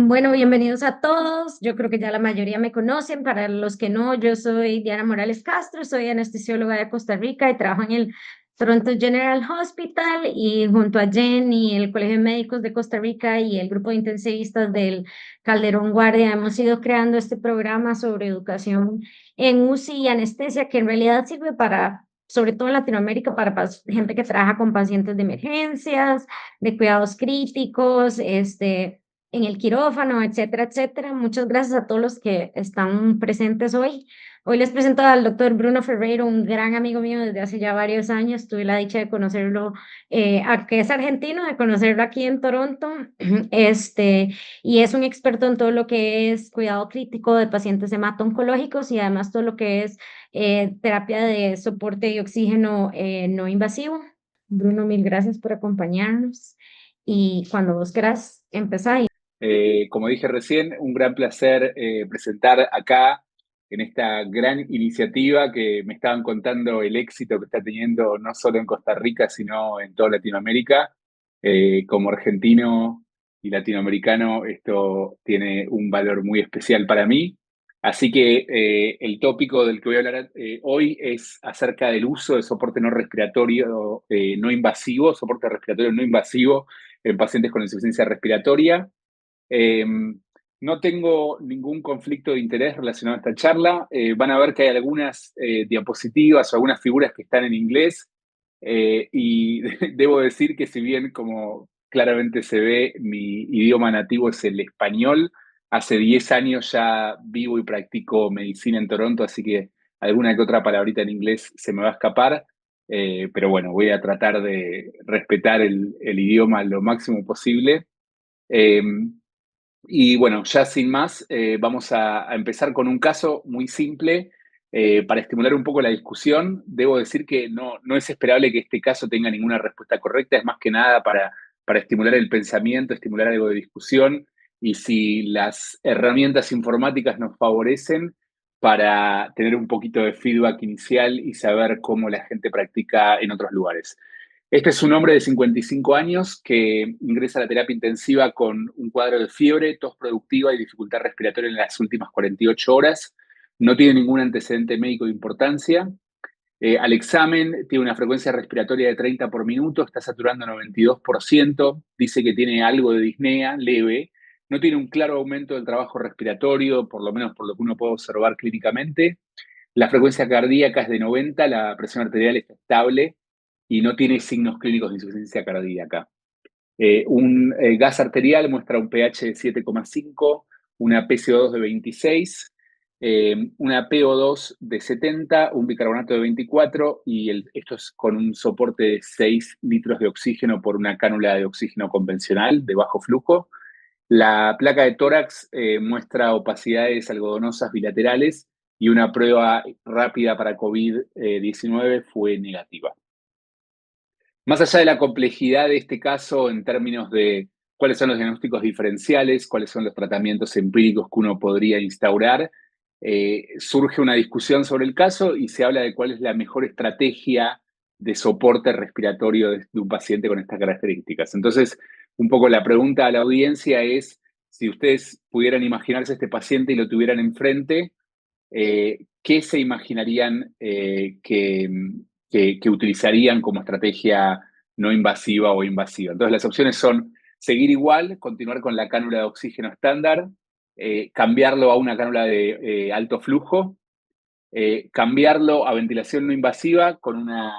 Bueno, bienvenidos a todos. Yo creo que ya la mayoría me conocen. Para los que no, yo soy Diana Morales Castro, soy anestesióloga de Costa Rica y trabajo en el Toronto General Hospital y junto a Jen y el Colegio de Médicos de Costa Rica y el grupo de intensivistas del Calderón Guardia hemos ido creando este programa sobre educación en UCI y anestesia que en realidad sirve para, sobre todo en Latinoamérica, para gente que trabaja con pacientes de emergencias, de cuidados críticos, en el quirófano, etcétera, etcétera. Muchas gracias a todos los que están presentes hoy. Hoy les presento al doctor Bruno Ferreiro, un gran amigo mío desde hace ya varios años. Tuve la dicha de conocerlo, que es argentino, de conocerlo aquí en Toronto. Y es un experto en todo lo que es cuidado crítico de pacientes hemato-oncológicos y además todo lo que es terapia de soporte y oxígeno no invasivo. Bruno, mil gracias por acompañarnos. Y cuando vos quieras empezar. Como dije recién, un gran placer presentar acá en esta gran iniciativa que me estaban contando el éxito que está teniendo no solo en Costa Rica, sino en toda Latinoamérica. Como argentino y latinoamericano, esto tiene un valor muy especial para mí. Así que el tópico del que voy a hablar hoy es acerca del uso de soporte no respiratorio no invasivo, soporte respiratorio no invasivo en pacientes con insuficiencia respiratoria. Eh, no tengo ningún conflicto de interés relacionado a esta charla. Van a ver que hay algunas diapositivas o algunas figuras que están en inglés y debo decir que si bien, como claramente se ve, mi idioma nativo es el español, hace 10 años ya vivo y practico medicina en Toronto, así que alguna que otra palabrita en inglés se me va a escapar. Pero bueno, voy a tratar de respetar el idioma lo máximo posible. Eh, y bueno, ya sin más, vamos a empezar con un caso muy simple para estimular un poco la discusión. Debo decir que no es esperable que este caso tenga ninguna respuesta correcta, es más que nada para estimular el pensamiento, estimular algo de discusión y si las herramientas informáticas nos favorecen para tener un poquito de feedback inicial y saber cómo la gente practica en otros lugares. Este es un hombre de 55 años que ingresa a la terapia intensiva con un cuadro de fiebre, tos productiva y dificultad respiratoria en las últimas 48 horas. No tiene ningún antecedente médico de importancia. Al examen tiene una frecuencia respiratoria de 30 por minuto, está saturando 92%, dice que tiene algo de disnea leve, no tiene un claro aumento del trabajo respiratorio, por lo menos por lo que uno puede observar clínicamente. La frecuencia cardíaca es de 90, la presión arterial está estable y no tiene signos clínicos de insuficiencia cardíaca. Un gas arterial muestra un pH de 7,5, una PCO2 de 26, una PO2 de 70, un bicarbonato de 24 y esto es con un soporte de 6 litros de oxígeno por una cánula de oxígeno convencional de bajo flujo. La placa de tórax muestra opacidades algodonosas bilaterales y una prueba rápida para COVID-19 fue negativa. Más allá de la complejidad de este caso en términos de cuáles son los diagnósticos diferenciales, cuáles son los tratamientos empíricos que uno podría instaurar, surge una discusión sobre el caso y se habla de cuál es la mejor estrategia de soporte respiratorio de un paciente con estas características. Entonces, un poco la pregunta a la audiencia es, si ustedes pudieran imaginarse a este paciente y lo tuvieran enfrente, ¿qué se imaginarían que utilizarían como estrategia no invasiva o invasiva? Entonces, las opciones son seguir igual, continuar con la cánula de oxígeno estándar, cambiarlo a una cánula de alto flujo, cambiarlo a ventilación no invasiva con una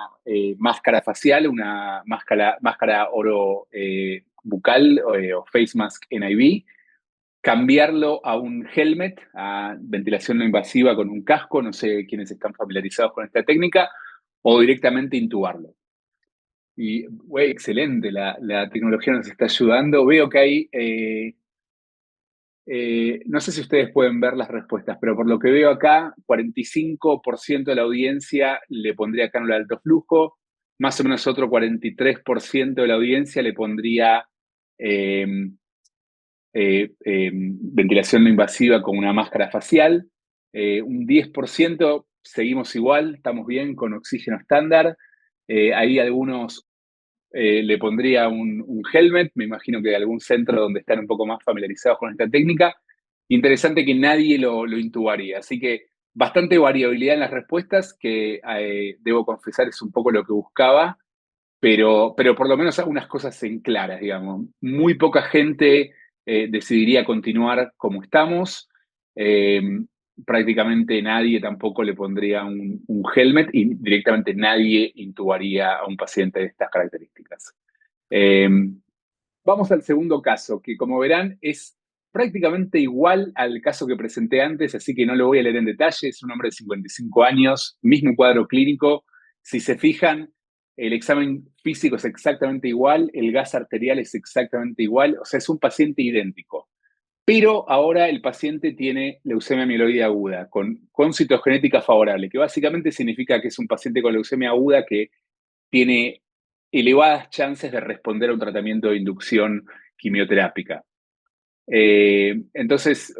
máscara facial, una máscara oro bucal o face mask NIV, cambiarlo a un helmet, a ventilación no invasiva con un casco, no sé quiénes están familiarizados con esta técnica, o directamente intubarlo. Y, güey, excelente, la tecnología nos está ayudando. Veo que hay, no sé si ustedes pueden ver las respuestas, pero por lo que veo acá, 45% de la audiencia le pondría cánula de alto flujo, más o menos otro 43% de la audiencia le pondría eh, ventilación no invasiva con una máscara facial. Un 10% seguimos igual, estamos bien con oxígeno estándar. Hay algunos le pondría un helmet, me imagino que de algún centro donde están un poco más familiarizados con esta técnica. Interesante que nadie lo intubaría, así que bastante variabilidad en las respuestas, que debo confesar es un poco lo que buscaba, pero por lo menos algunas cosas en claras, digamos. Muy poca gente decidiría continuar como estamos. Eh, Prácticamente nadie tampoco le pondría un helmet y directamente nadie intubaría a un paciente de estas características. Eh, Vamos al segundo caso, que como verán es prácticamente igual al caso que presenté antes, así que no lo voy a leer en detalle. Es un hombre de 55 años, mismo cuadro clínico. Si se fijan, el examen físico es exactamente igual, el gas arterial es exactamente igual, o sea, es un paciente idéntico. Pero ahora el paciente tiene leucemia mieloide aguda, con citogenética favorable, que básicamente significa que es un paciente con leucemia aguda que tiene elevadas chances de responder a un tratamiento de inducción quimioterápica. Entonces,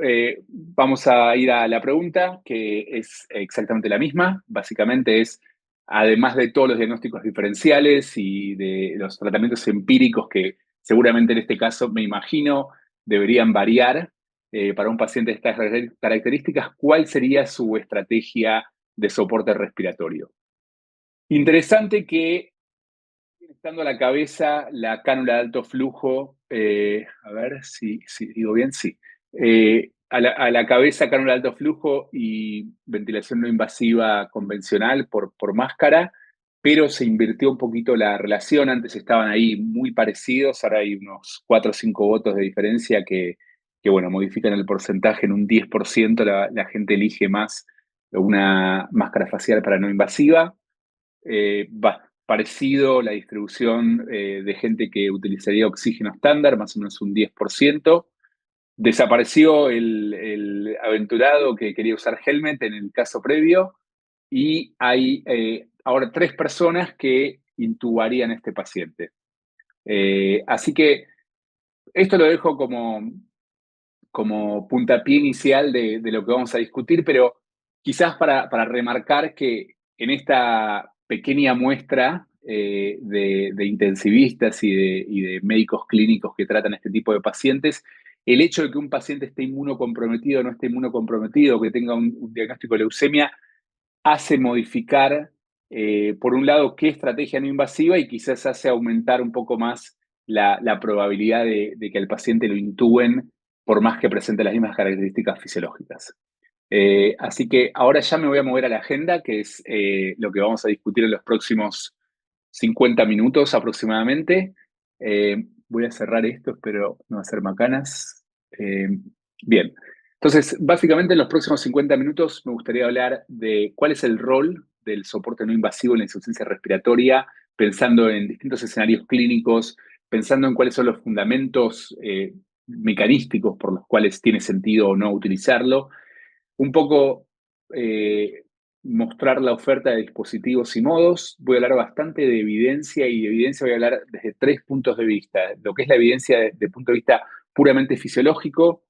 vamos a ir a la pregunta, que es exactamente la misma. Básicamente es, además de todos los diagnósticos diferenciales y de los tratamientos empíricos que seguramente en este caso, me imagino, deberían variar para un paciente de estas características, ¿cuál sería su estrategia de soporte respiratorio? Interesante que estando a la cabeza la cánula de alto flujo, a ver si digo bien, sí. A la cabeza cánula de alto flujo y ventilación no invasiva convencional por máscara, pero se invirtió un poquito la relación. Antes estaban ahí muy parecidos, ahora hay unos 4 o 5 votos de diferencia que bueno, modifican el porcentaje en un 10%. La gente elige más una máscara facial para no invasiva. Parecido la distribución de gente que utilizaría oxígeno estándar, más o menos un 10%. Desapareció el aventurado que quería usar helmet en el caso previo y hay ahora 3 personas que intubarían a este paciente. Así que esto lo dejo como puntapié inicial de lo que vamos a discutir, pero quizás para remarcar que en esta pequeña muestra de intensivistas y de médicos clínicos que tratan este tipo de pacientes, el hecho de que un paciente esté inmunocomprometido o no esté inmunocomprometido, que tenga un diagnóstico de leucemia, hace modificar, por un lado, qué estrategia no invasiva y quizás hace aumentar un poco más la probabilidad de que al paciente lo intuben por más que presente las mismas características fisiológicas. Así que ahora ya me voy a mover a la agenda, que es lo que vamos a discutir en los próximos 50 minutos aproximadamente. Voy a cerrar esto, espero no hacer macanas. Bien, entonces básicamente en los próximos 50 minutos me gustaría hablar de cuál es el rol del soporte no invasivo en la insuficiencia respiratoria, pensando en distintos escenarios clínicos, pensando en cuáles son los fundamentos mecanísticos por los cuales tiene sentido o no utilizarlo, un poco mostrar la oferta de dispositivos y modos. Voy a hablar bastante de evidencia y de evidencia voy a hablar desde 3 puntos de vista. Lo que es la evidencia desde punto de vista puramente fisiológico,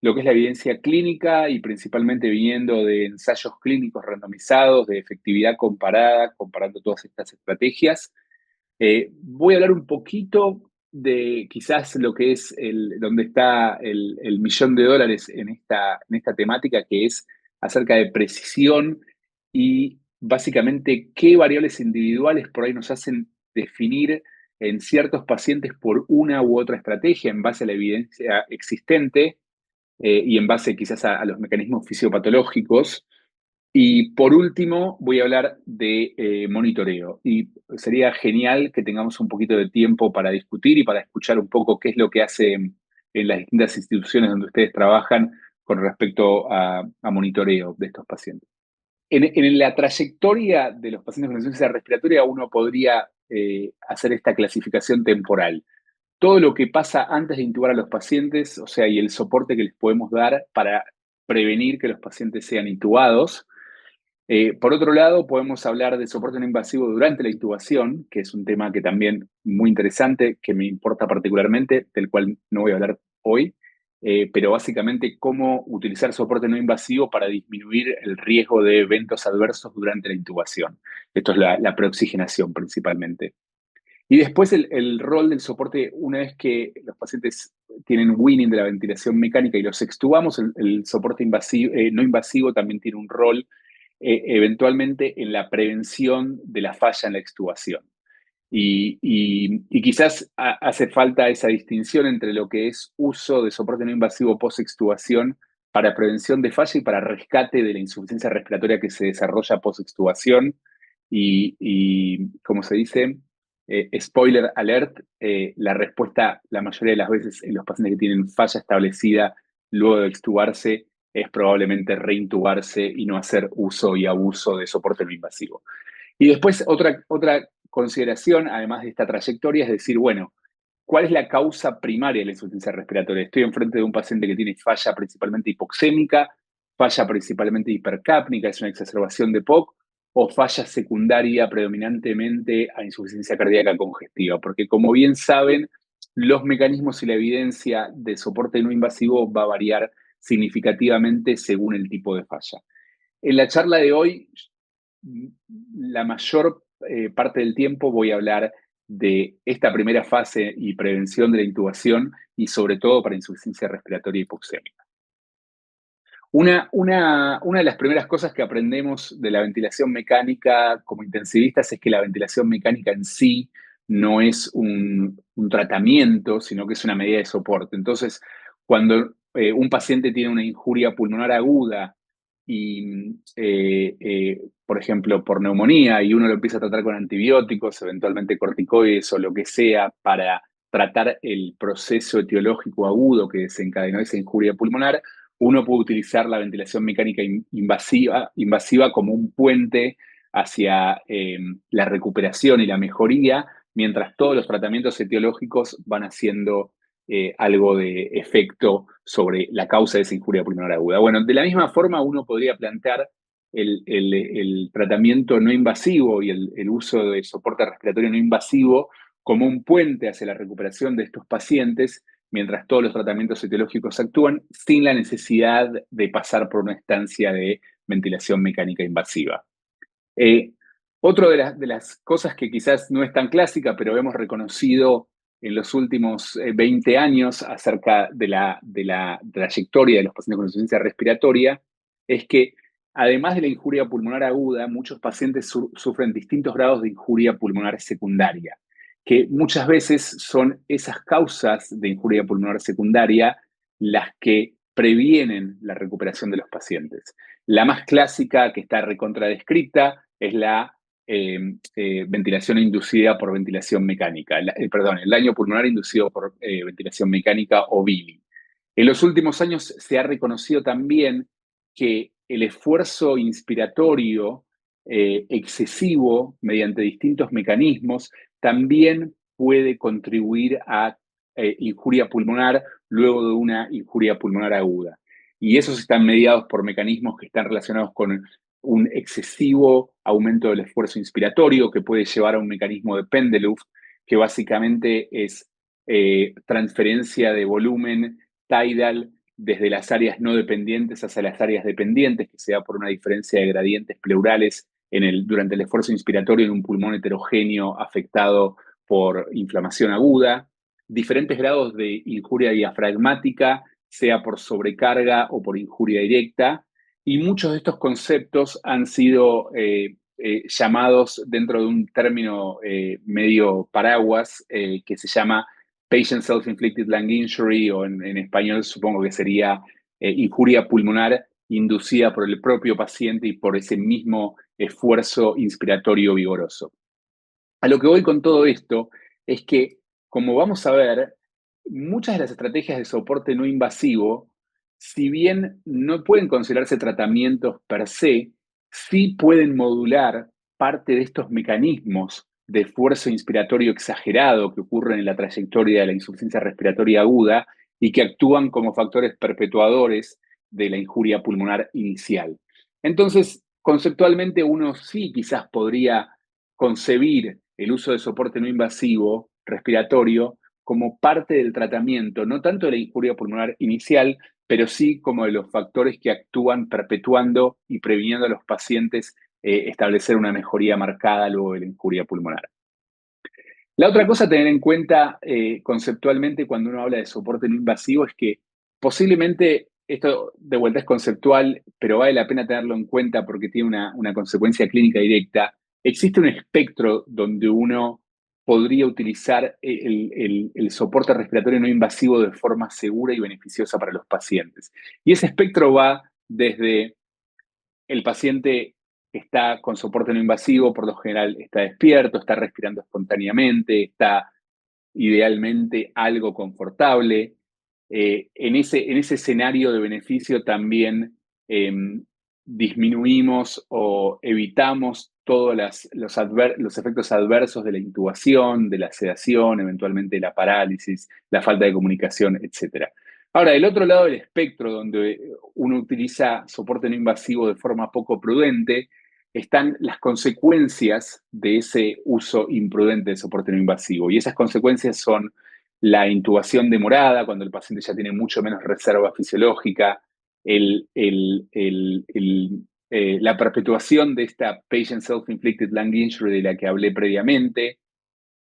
lo que es la evidencia clínica y principalmente viniendo de ensayos clínicos randomizados, de efectividad comparada, comparando todas estas estrategias. Voy a hablar un poquito de quizás lo que es donde está el millón de dólares en esta temática, que es acerca de precisión y básicamente qué variables individuales por ahí nos hacen definir en ciertos pacientes por una u otra estrategia en base a la evidencia existente y en base quizás a los mecanismos fisiopatológicos. Y por último, voy a hablar de monitoreo. Y sería genial que tengamos un poquito de tiempo para discutir y para escuchar un poco qué es lo que hace en las distintas instituciones donde ustedes trabajan con respecto a monitoreo de estos pacientes. En la trayectoria de los pacientes con insuficiencia respiratoria, uno podría hacer esta clasificación temporal. Todo lo que pasa antes de intubar a los pacientes, o sea, y el soporte que les podemos dar para prevenir que los pacientes sean intubados. Por otro lado, podemos hablar de soporte no invasivo durante la intubación, que es un tema que también muy interesante, que me importa particularmente, del cual no voy a hablar hoy, pero básicamente cómo utilizar soporte no invasivo para disminuir el riesgo de eventos adversos durante la intubación. Esto es la preoxigenación principalmente. Y después el rol del soporte, una vez que los pacientes tienen winning de la ventilación mecánica y los extubamos, el soporte invasivo, no invasivo también tiene un rol eventualmente en la prevención de la falla en la extubación. Y quizás hace falta esa distinción entre lo que es uso de soporte no invasivo post-extubación para prevención de falla y para rescate de la insuficiencia respiratoria que se desarrolla post-extubación. Como se dice, spoiler alert, la respuesta la mayoría de las veces en los pacientes que tienen falla establecida luego de extubarse es probablemente reintubarse y no hacer uso y abuso de soporte no invasivo. Y después otra consideración, además de esta trayectoria, es decir, bueno, ¿cuál es la causa primaria de la insuficiencia respiratoria? Estoy enfrente de un paciente que tiene falla principalmente hipoxémica, falla principalmente hipercápnica, es una exacerbación de POC, o falla secundaria predominantemente a insuficiencia cardíaca congestiva, porque como bien saben, los mecanismos y la evidencia de soporte no invasivo va a variar significativamente según el tipo de falla. En la charla de hoy, la mayor parte del tiempo voy a hablar de esta primera fase y prevención de la intubación y sobre todo para insuficiencia respiratoria hipoxémica. Una de las primeras cosas que aprendemos de la ventilación mecánica como intensivistas es que la ventilación mecánica en sí no es un tratamiento, sino que es una medida de soporte. Entonces, cuando un paciente tiene una injuria pulmonar aguda y, por ejemplo, por neumonía, y uno lo empieza a tratar con antibióticos, eventualmente corticoides o lo que sea, para tratar el proceso etiológico agudo que desencadenó esa injuria pulmonar, uno puede utilizar la ventilación mecánica invasiva como un puente hacia la recuperación y la mejoría, mientras todos los tratamientos etiológicos van haciendo algo de efecto sobre la causa de esa injuria pulmonar aguda. Bueno, de la misma forma uno podría plantear el tratamiento no invasivo y el uso de soporte respiratorio no invasivo como un puente hacia la recuperación de estos pacientes, mientras todos los tratamientos etiológicos actúan sin la necesidad de pasar por una estancia de ventilación mecánica invasiva. Otra de las cosas que quizás no es tan clásica, pero hemos reconocido en los últimos 20 años acerca de la trayectoria de los pacientes con insuficiencia respiratoria, es que además de la injuria pulmonar aguda, muchos pacientes sufren distintos grados de injuria pulmonar secundaria, que muchas veces son esas causas de injuria pulmonar secundaria las que previenen la recuperación de los pacientes. La más clásica, que está recontradescrita, es la ventilación inducida por ventilación mecánica, el daño pulmonar inducido por ventilación mecánica o VILI. En los últimos años se ha reconocido también que el esfuerzo inspiratorio excesivo mediante distintos mecanismos también puede contribuir a injuria pulmonar luego de una injuria pulmonar aguda. Y esos están mediados por mecanismos que están relacionados con un excesivo aumento del esfuerzo inspiratorio que puede llevar a un mecanismo de Pendeluft, que básicamente es transferencia de volumen tidal desde las áreas no dependientes hacia las áreas dependientes, que se da por una diferencia de gradientes pleurales durante el esfuerzo inspiratorio en un pulmón heterogéneo afectado por inflamación aguda, diferentes grados de injuria diafragmática, sea por sobrecarga o por injuria directa, y muchos de estos conceptos han sido llamados dentro de un término medio paraguas que se llama patient self-inflicted lung injury, o en español supongo que sería injuria pulmonar inducida por el propio paciente y por ese mismo esfuerzo inspiratorio vigoroso. A lo que voy con todo esto es que, como vamos a ver, muchas de las estrategias de soporte no invasivo, si bien no pueden considerarse tratamientos per se, sí pueden modular parte de estos mecanismos de esfuerzo inspiratorio exagerado que ocurren en la trayectoria de la insuficiencia respiratoria aguda y que actúan como factores perpetuadores de la injuria pulmonar inicial. Entonces, conceptualmente uno sí quizás podría concebir el uso de soporte no invasivo respiratorio como parte del tratamiento, no tanto de la injuria pulmonar inicial, pero sí como de los factores que actúan perpetuando y previniendo a los pacientes establecer una mejoría marcada luego de la injuria pulmonar. La otra cosa a tener en cuenta conceptualmente cuando uno habla de soporte no invasivo es que posiblemente, esto de vuelta es conceptual, pero vale la pena tenerlo en cuenta porque tiene una consecuencia clínica directa. Existe un espectro donde uno podría utilizar el soporte respiratorio no invasivo de forma segura y beneficiosa para los pacientes. Y ese espectro va desde el paciente está con soporte no invasivo, por lo general está despierto, está respirando espontáneamente, está idealmente algo confortable. En ese escenario de beneficio también eh, disminuimos o evitamos todos los efectos adversos de la intubación, de la sedación, eventualmente la parálisis, la falta de comunicación, etc. Ahora, del otro lado del espectro, donde uno utiliza soporte no invasivo de forma poco prudente, están las consecuencias de ese uso imprudente de soporte no invasivo. Y esas consecuencias son la intubación demorada, cuando el paciente ya tiene mucho menos reserva fisiológica, la perpetuación de esta patient self-inflicted lung injury de la que hablé previamente,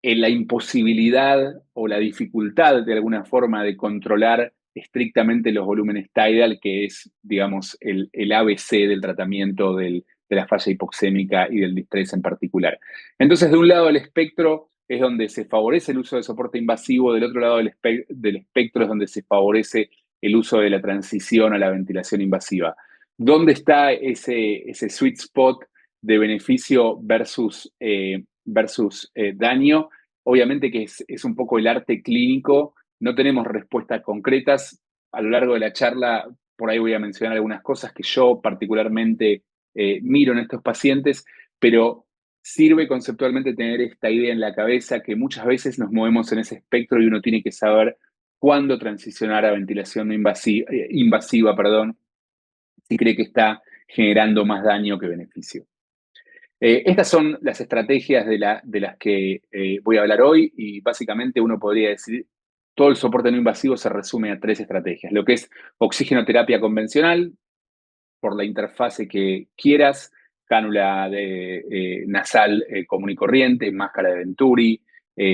la imposibilidad o la dificultad de alguna forma de controlar estrictamente los volúmenes tidal, que es, digamos, el ABC del tratamiento de la falla hipoxémica y del distrés en particular. Entonces, de un lado del espectro es donde se favorece el uso de soporte invasivo, del otro lado del espectro es donde se favorece el uso de la transición a la ventilación invasiva. ¿Dónde está ese sweet spot de beneficio versus daño? Obviamente que es un poco el arte clínico, no tenemos respuestas concretas. A lo largo de la charla, por ahí voy a mencionar algunas cosas que yo particularmente miro en estos pacientes, pero sirve conceptualmente tener esta idea en la cabeza que muchas veces nos movemos en ese espectro y uno tiene que saber cuándo transicionar a ventilación no invasiva, perdón, si cree que está generando más daño que beneficio. Estas son las estrategias de las que voy a hablar hoy y básicamente uno podría decir, todo el soporte no invasivo se resume a tres estrategias, lo que es oxigenoterapia convencional, por la interfase que quieras, cánula nasal común y corriente, máscara de Venturi,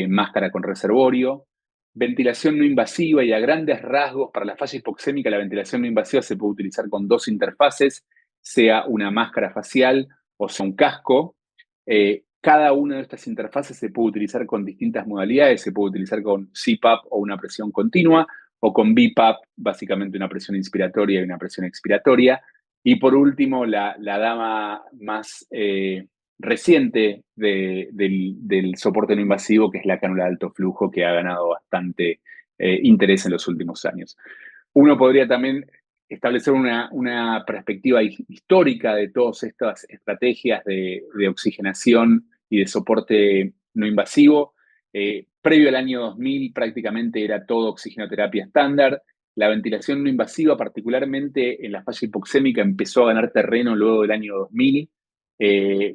máscara con reservorio, ventilación no invasiva y a grandes rasgos para la falla hipoxémica la ventilación no invasiva se puede utilizar con dos interfaces, sea una máscara facial o sea un casco. Cada una de estas interfaces se puede utilizar con distintas modalidades, se puede utilizar con CPAP o una presión continua, o con BPAP, básicamente una presión inspiratoria y una presión expiratoria. Y por último, la dama más reciente del soporte no invasivo, que es la cánula de alto flujo, que ha ganado bastante interés en los últimos años. Uno podría también establecer una perspectiva histórica de todas estas estrategias de oxigenación y de soporte no invasivo. Previo al año 2000 prácticamente era todo oxigenoterapia estándar. La ventilación no invasiva, particularmente en la falla hipoxémica, empezó a ganar terreno luego del año 2000,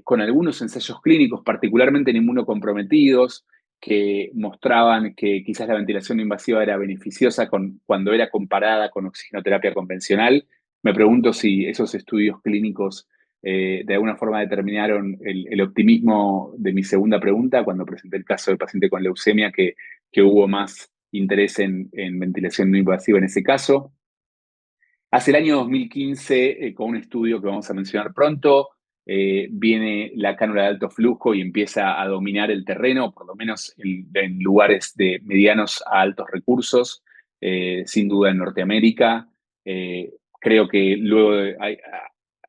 con algunos ensayos clínicos, particularmente en inmunocomprometidos, que mostraban que quizás la ventilación no invasiva era beneficiosa cuando era comparada con oxigenoterapia convencional. Me pregunto si esos estudios clínicos de alguna forma determinaron el optimismo de mi segunda pregunta cuando presenté el caso del paciente con leucemia, que hubo más interés en ventilación no invasiva en ese caso. Hace el año 2015, con un estudio que vamos a mencionar pronto, viene la cánula de alto flujo y empieza a dominar el terreno, por lo menos en lugares de medianos a altos recursos, sin duda en Norteamérica. Creo que luego,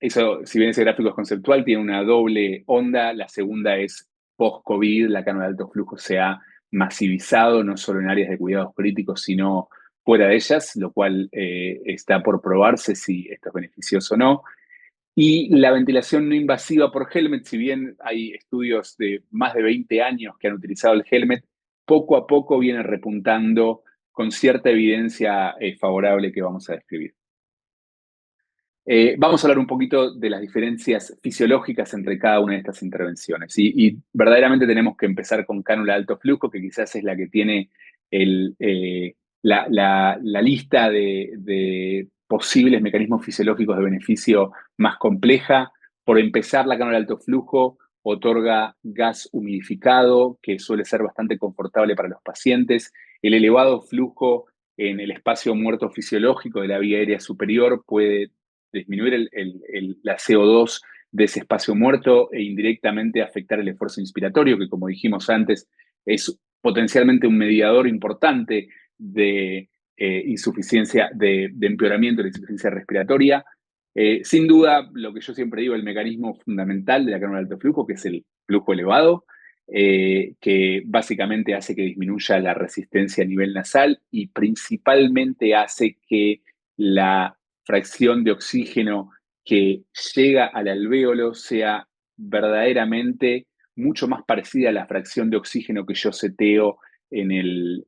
eso, si bien ese gráfico es conceptual, tiene una doble onda. La segunda es post-COVID, la cánula de alto flujo se ha masivizado, no solo en áreas de cuidados críticos, sino fuera de ellas, lo cual está por probarse si esto es beneficioso o no. Y la ventilación no invasiva por helmet, si bien hay estudios de más de 20 años que han utilizado el helmet, poco a poco viene repuntando con cierta evidencia favorable que vamos a describir. Vamos a hablar un poquito de las diferencias fisiológicas entre cada una de estas intervenciones. Y verdaderamente tenemos que empezar con cánula de alto flujo, que quizás es la que tiene la lista de posibles mecanismos fisiológicos de beneficio más compleja. Por empezar, la cánula de alto flujo otorga gas humidificado, que suele ser bastante confortable para los pacientes. El elevado flujo en el espacio muerto fisiológico de la vía aérea superior puede disminuir la CO2 de ese espacio muerto e indirectamente afectar el esfuerzo inspiratorio, que como dijimos antes, es potencialmente un mediador importante de insuficiencia, de empeoramiento de la insuficiencia respiratoria. Sin duda, lo que yo siempre digo, el mecanismo fundamental de la cánula de alto flujo, que es el flujo elevado, que básicamente hace que disminuya la resistencia a nivel nasal y principalmente hace que la fracción de oxígeno que llega al alvéolo sea verdaderamente mucho más parecida a la fracción de oxígeno que yo seteo en el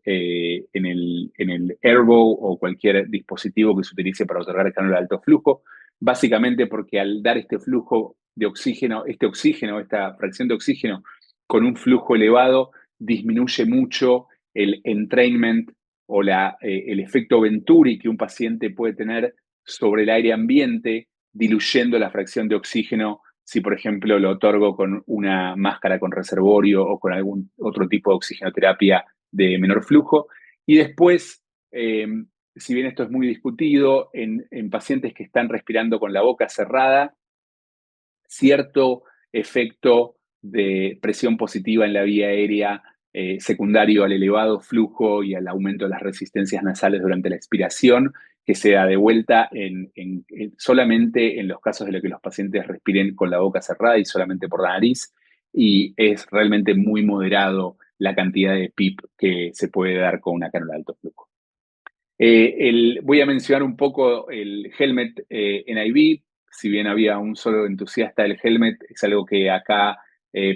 Airbow o cualquier dispositivo que se utilice para otorgar cánula de alto flujo, básicamente porque al dar este flujo de oxígeno, esta fracción de oxígeno con un flujo elevado, disminuye mucho el entrainment o el efecto Venturi que un paciente puede tener sobre el aire ambiente, diluyendo la fracción de oxígeno si, por ejemplo, lo otorgo con una máscara con reservorio o con algún otro tipo de oxigenoterapia de menor flujo. Y después, si bien esto es muy discutido, en pacientes que están respirando con la boca cerrada, cierto efecto de presión positiva en la vía aérea secundario al elevado flujo y al aumento de las resistencias nasales durante la expiración, que se da de vuelta solamente en los casos de los que los pacientes respiren con la boca cerrada y solamente por la nariz, y es realmente muy moderado la cantidad de PIP que se puede dar con una cánula de alto flujo. Voy a mencionar un poco el helmet NIV. Si bien había un solo entusiasta del helmet, es algo que acá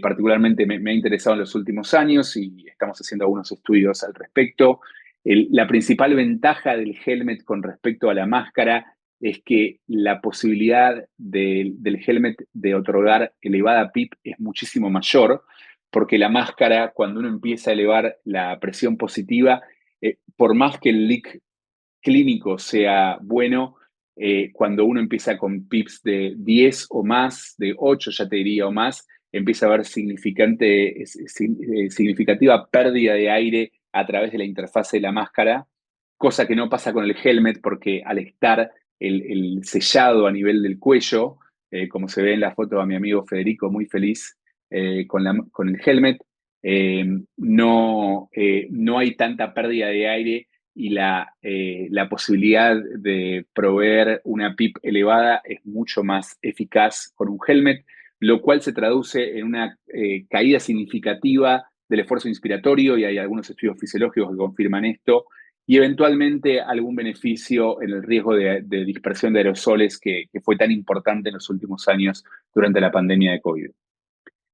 particularmente me ha interesado en los últimos años y estamos haciendo algunos estudios al respecto. La principal ventaja del helmet con respecto a la máscara es que la posibilidad del helmet de otorgar elevada PIP es muchísimo mayor, porque la máscara, cuando uno empieza a elevar la presión positiva, por más que el leak clínico sea bueno, cuando uno empieza con PIPs de 10 o más, de 8 ya te diría o más, empieza a haber significativa pérdida de aire a través de la interfase de la máscara, cosa que no pasa con el helmet porque al estar el sellado a nivel del cuello, como se ve en la foto a mi amigo Federico, muy feliz con el helmet, no hay tanta pérdida de aire y la posibilidad de proveer una PIP elevada es mucho más eficaz con un helmet, lo cual se traduce en una caída significativa del esfuerzo inspiratorio, y hay algunos estudios fisiológicos que confirman esto, y eventualmente algún beneficio en el riesgo de dispersión de aerosoles que fue tan importante en los últimos años durante la pandemia de COVID.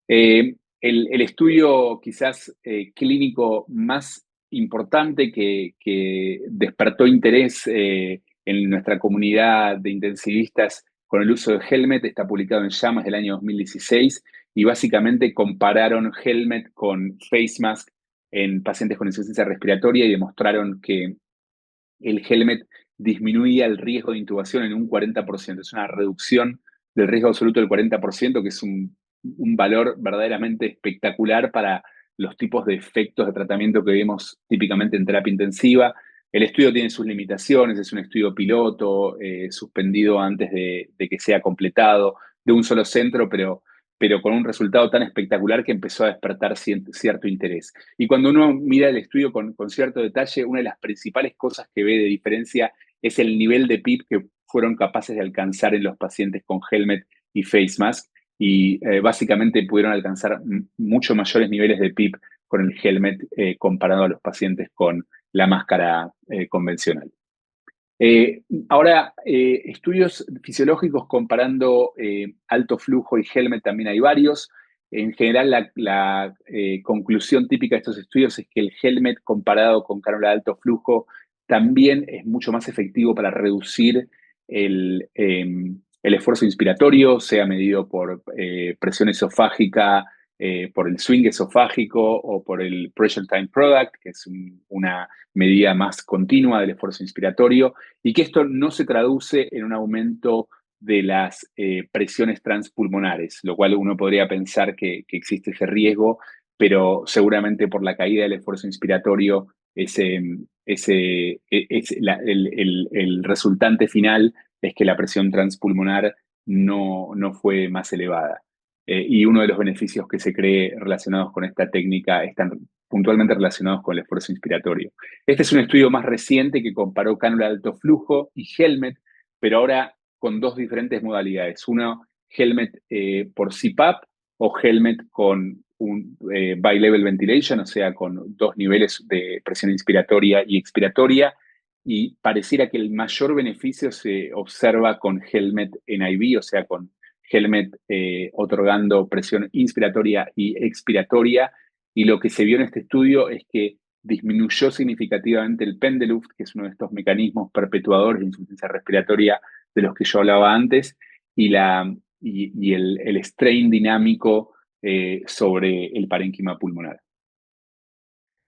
El estudio quizás clínico más importante que despertó interés en nuestra comunidad de intensivistas con el uso de Helmet está publicado en Llamas del año 2016 y básicamente compararon Helmet con Face Mask en pacientes con insuficiencia respiratoria y demostraron que el Helmet disminuía el riesgo de intubación en un 40%. Es una reducción del riesgo absoluto del 40%, que es un valor verdaderamente espectacular para los tipos de efectos de tratamiento que vemos típicamente en terapia intensiva. El estudio tiene sus limitaciones, es un estudio piloto, suspendido antes de que sea completado, de un solo centro, pero con un resultado tan espectacular que empezó a despertar cierto interés. Y cuando uno mira el estudio con cierto detalle, una de las principales cosas que ve de diferencia es el nivel de PIP que fueron capaces de alcanzar en los pacientes con Helmet y Face Mask, y básicamente pudieron alcanzar mucho mayores niveles de PIP con el Helmet comparado a los pacientes con la máscara convencional. Ahora, estudios fisiológicos comparando alto flujo y Helmet también hay varios. En general, la conclusión típica de estos estudios es que el Helmet comparado con cánula de alto flujo también es mucho más efectivo para reducir el esfuerzo inspiratorio, sea medido por presión esofágica, por el swing esofágico o por el Pressure Time Product, que es una medida más continua del esfuerzo inspiratorio, y que esto no se traduce en un aumento de las presiones transpulmonares, lo cual uno podría pensar que existe ese riesgo, pero seguramente por la caída del esfuerzo inspiratorio, el resultante final es que la presión transpulmonar no fue más elevada. Y uno de los beneficios que se cree relacionados con esta técnica están puntualmente relacionados con el esfuerzo inspiratorio. Este es un estudio más reciente que comparó cánula de alto flujo y Helmet, pero ahora con dos diferentes modalidades. Uno, Helmet por CPAP o Helmet con un bi-level ventilation, o sea, con dos niveles de presión inspiratoria y expiratoria, y pareciera que el mayor beneficio se observa con Helmet NIV, o sea, con Helmet otorgando presión inspiratoria y expiratoria, y lo que se vio en este estudio es que disminuyó significativamente el Pendeluft, que es uno de estos mecanismos perpetuadores de insuficiencia respiratoria de los que yo hablaba antes, y el strain dinámico sobre el parénquima pulmonar.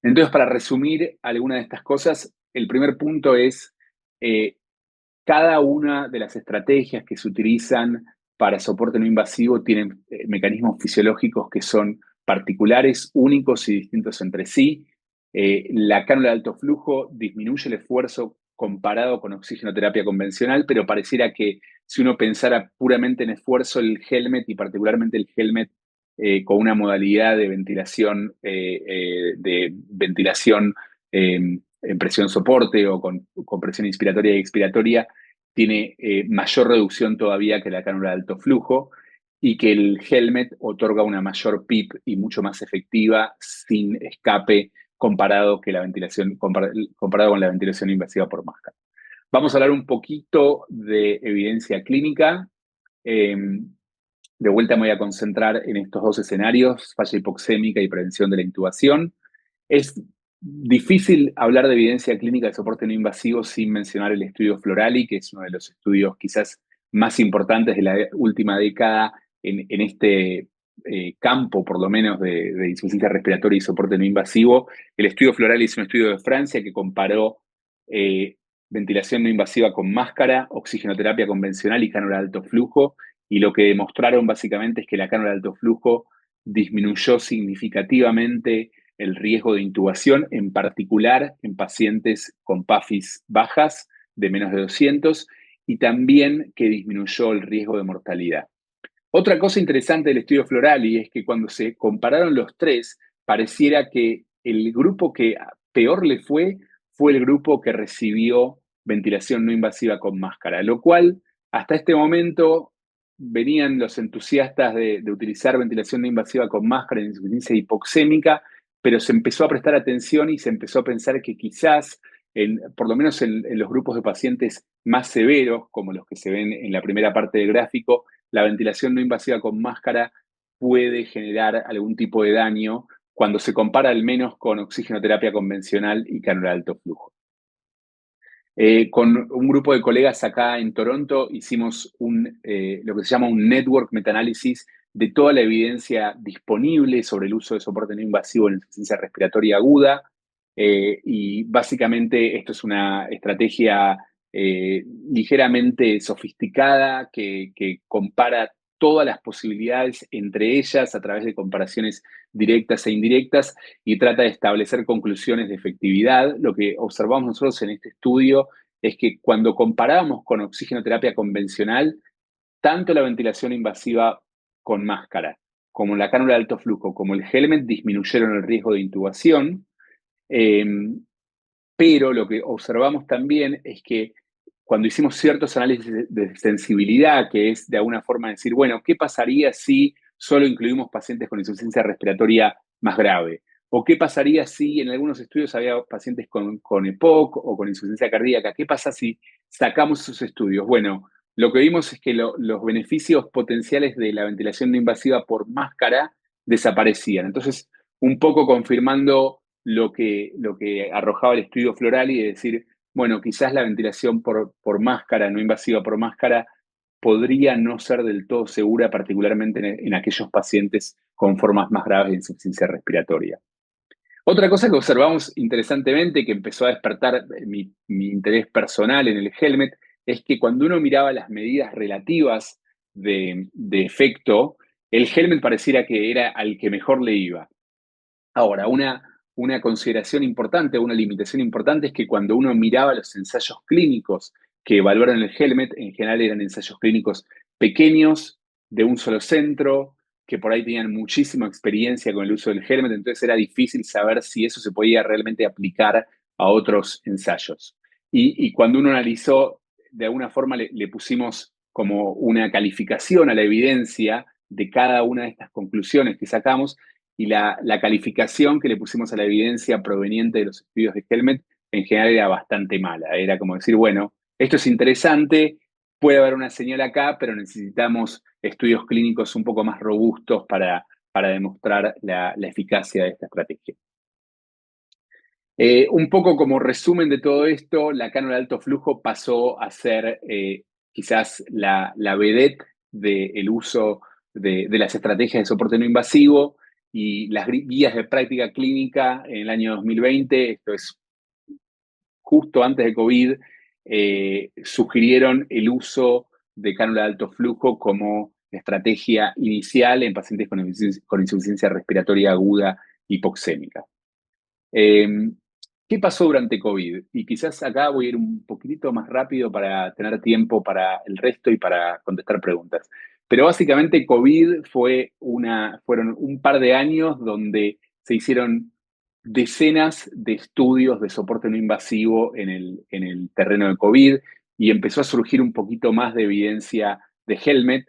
Entonces, para resumir algunas de estas cosas, el primer punto es cada una de las estrategias que se utilizan para soporte no invasivo tienen mecanismos fisiológicos que son particulares, únicos y distintos entre sí. La cánula de alto flujo disminuye el esfuerzo comparado con oxigenoterapia convencional, pero pareciera que si uno pensara puramente en esfuerzo, el Helmet y particularmente el Helmet con una modalidad de ventilación en presión soporte o con presión inspiratoria y expiratoria, tiene mayor reducción todavía que la cánula de alto flujo y que el Helmet otorga una mayor PIP y mucho más efectiva sin escape comparado con la ventilación invasiva por máscara. Vamos a hablar un poquito de evidencia clínica. De vuelta me voy a concentrar en estos dos escenarios, falla hipoxémica y prevención de la intubación. Es difícil hablar de evidencia clínica de soporte no invasivo sin mencionar el estudio Florali, que es uno de los estudios quizás más importantes de la última década en este campo, por lo menos, de insuficiencia respiratoria y soporte no invasivo. El estudio Florali es un estudio de Francia que comparó ventilación no invasiva con máscara, oxigenoterapia convencional y cánula de alto flujo, y lo que demostraron básicamente es que la cánula de alto flujo disminuyó significativamente el riesgo de intubación, en particular en pacientes con PAFIs bajas de menos de 200, y también que disminuyó el riesgo de mortalidad. Otra cosa interesante del estudio Florali es que cuando se compararon los tres, pareciera que el grupo que peor le fue el grupo que recibió ventilación no invasiva con máscara, lo cual hasta este momento venían los entusiastas de utilizar ventilación no invasiva con máscara en insuficiencia hipoxémica, pero se empezó a prestar atención y se empezó a pensar que quizás, por lo menos en los grupos de pacientes más severos, como los que se ven en la primera parte del gráfico, la ventilación no invasiva con máscara puede generar algún tipo de daño cuando se compara al menos con oxigenoterapia convencional y cánula de alto flujo. Con un grupo de colegas acá en Toronto hicimos lo que se llama un network metaanálisis de toda la evidencia disponible sobre el uso de soporte no invasivo en insuficiencia respiratoria aguda. Y básicamente esto es una estrategia ligeramente sofisticada que compara todas las posibilidades entre ellas a través de comparaciones directas e indirectas y trata de establecer conclusiones de efectividad. Lo que observamos nosotros en este estudio es que cuando comparábamos con oxigenoterapia convencional, tanto la ventilación invasiva con máscara como la cánula de alto flujo como el Helmet disminuyeron el riesgo de intubación, pero lo que observamos también es que cuando hicimos ciertos análisis de sensibilidad, que es de alguna forma decir, bueno, ¿qué pasaría si solo incluimos pacientes con insuficiencia respiratoria más grave? ¿O qué pasaría si en algunos estudios había pacientes con EPOC o con insuficiencia cardíaca? ¿Qué pasa si sacamos esos estudios? Bueno, lo que vimos es que los beneficios potenciales de la ventilación no invasiva por máscara desaparecían. Entonces, un poco confirmando lo que arrojaba el estudio Florali, de decir, bueno, quizás la ventilación por máscara, no invasiva por máscara, podría no ser del todo segura, particularmente en aquellos pacientes con formas más graves de insuficiencia respiratoria. Otra cosa que observamos interesantemente, que empezó a despertar mi interés personal en el Helmet, es que cuando uno miraba las medidas relativas de efecto, el helmet pareciera que era al que mejor le iba. Ahora, una consideración importante, una limitación importante es que cuando uno miraba los ensayos clínicos que evaluaron el helmet, en general eran ensayos clínicos pequeños, de un solo centro, que por ahí tenían muchísima experiencia con el uso del helmet, entonces era difícil saber si eso se podía realmente aplicar a otros ensayos. Y cuando uno analizó, de alguna forma le pusimos como una calificación a la evidencia de cada una de estas conclusiones que sacamos, y la calificación que le pusimos a la evidencia proveniente de los estudios de Helmet en general era bastante mala. Era como decir, bueno, esto es interesante, puede haber una señal acá, pero necesitamos estudios clínicos un poco más robustos para demostrar la eficacia de esta estrategia. Un poco como resumen de todo esto, la cánula de alto flujo pasó a ser quizás la vedette del uso de las estrategias de soporte no invasivo y las guías de práctica clínica en el año 2020, esto es justo antes de COVID, sugirieron el uso de cánula de alto flujo como estrategia inicial en pacientes con insuficiencia respiratoria aguda hipoxémica. ¿Qué pasó durante COVID? Y quizás acá voy a ir un poquitito más rápido para tener tiempo para el resto y para contestar preguntas. Pero básicamente COVID fueron un par de años donde se hicieron decenas de estudios de soporte no invasivo en el terreno de COVID y empezó a surgir un poquito más de evidencia de Helmet.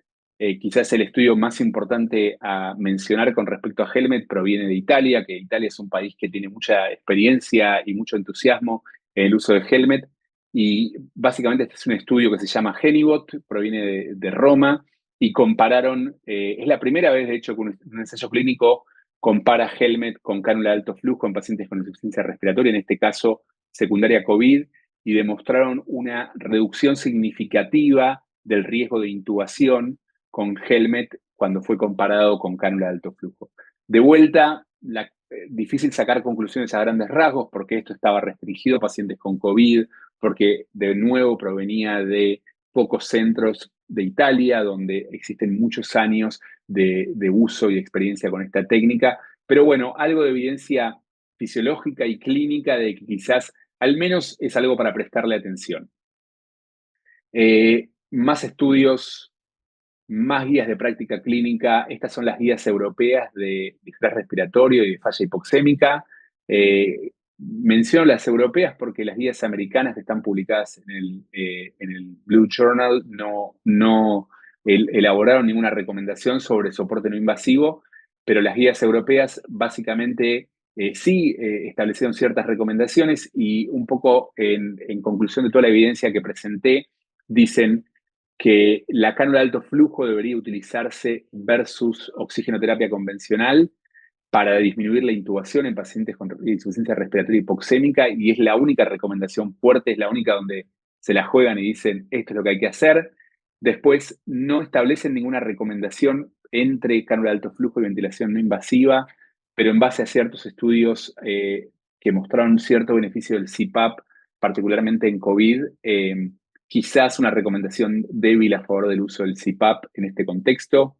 Quizás el estudio más importante a mencionar con respecto a Helmet proviene de Italia, que Italia es un país que tiene mucha experiencia y mucho entusiasmo en el uso de Helmet. Y básicamente este es un estudio que se llama Genibot, proviene de Roma, y compararon, es la primera vez de hecho que un ensayo clínico compara Helmet con cánula de alto flujo en pacientes con insuficiencia respiratoria, en este caso secundaria COVID, y demostraron una reducción significativa del riesgo de intubación con Helmet cuando fue comparado con cánula de alto flujo. De vuelta, difícil sacar conclusiones a grandes rasgos porque esto estaba restringido a pacientes con COVID, porque de nuevo provenía de pocos centros de Italia, donde existen muchos años de uso y experiencia con esta técnica. Pero bueno, algo de evidencia fisiológica y clínica de que quizás al menos es algo para prestarle atención. Más estudios, más guías de práctica clínica. Estas son las guías europeas de estrés respiratorio y de falla hipoxémica. Menciono las europeas porque las guías americanas que están publicadas en el Blue Journal no elaboraron ninguna recomendación sobre soporte no invasivo, pero las guías europeas básicamente sí establecieron ciertas recomendaciones y un poco en conclusión de toda la evidencia que presenté, dicen que la cánula de alto flujo debería utilizarse versus oxigenoterapia convencional para disminuir la intubación en pacientes con insuficiencia respiratoria hipoxémica, y es la única recomendación fuerte, es la única donde se la juegan y dicen esto es lo que hay que hacer. Después no establecen ninguna recomendación entre cánula de alto flujo y ventilación no invasiva, pero en base a ciertos estudios que mostraron cierto beneficio del CPAP, particularmente en COVID, quizás una recomendación débil a favor del uso del CPAP en este contexto.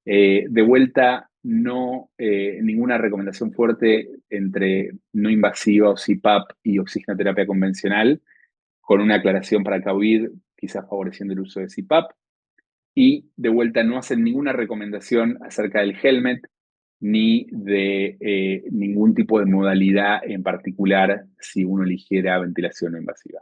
De vuelta, no ninguna recomendación fuerte entre no invasiva o CPAP y oxigenoterapia convencional, con una aclaración para COVID, quizás favoreciendo el uso de CPAP. Y de vuelta, no hacen ninguna recomendación acerca del helmet ni de ningún tipo de modalidad en particular si uno eligiera ventilación no invasiva.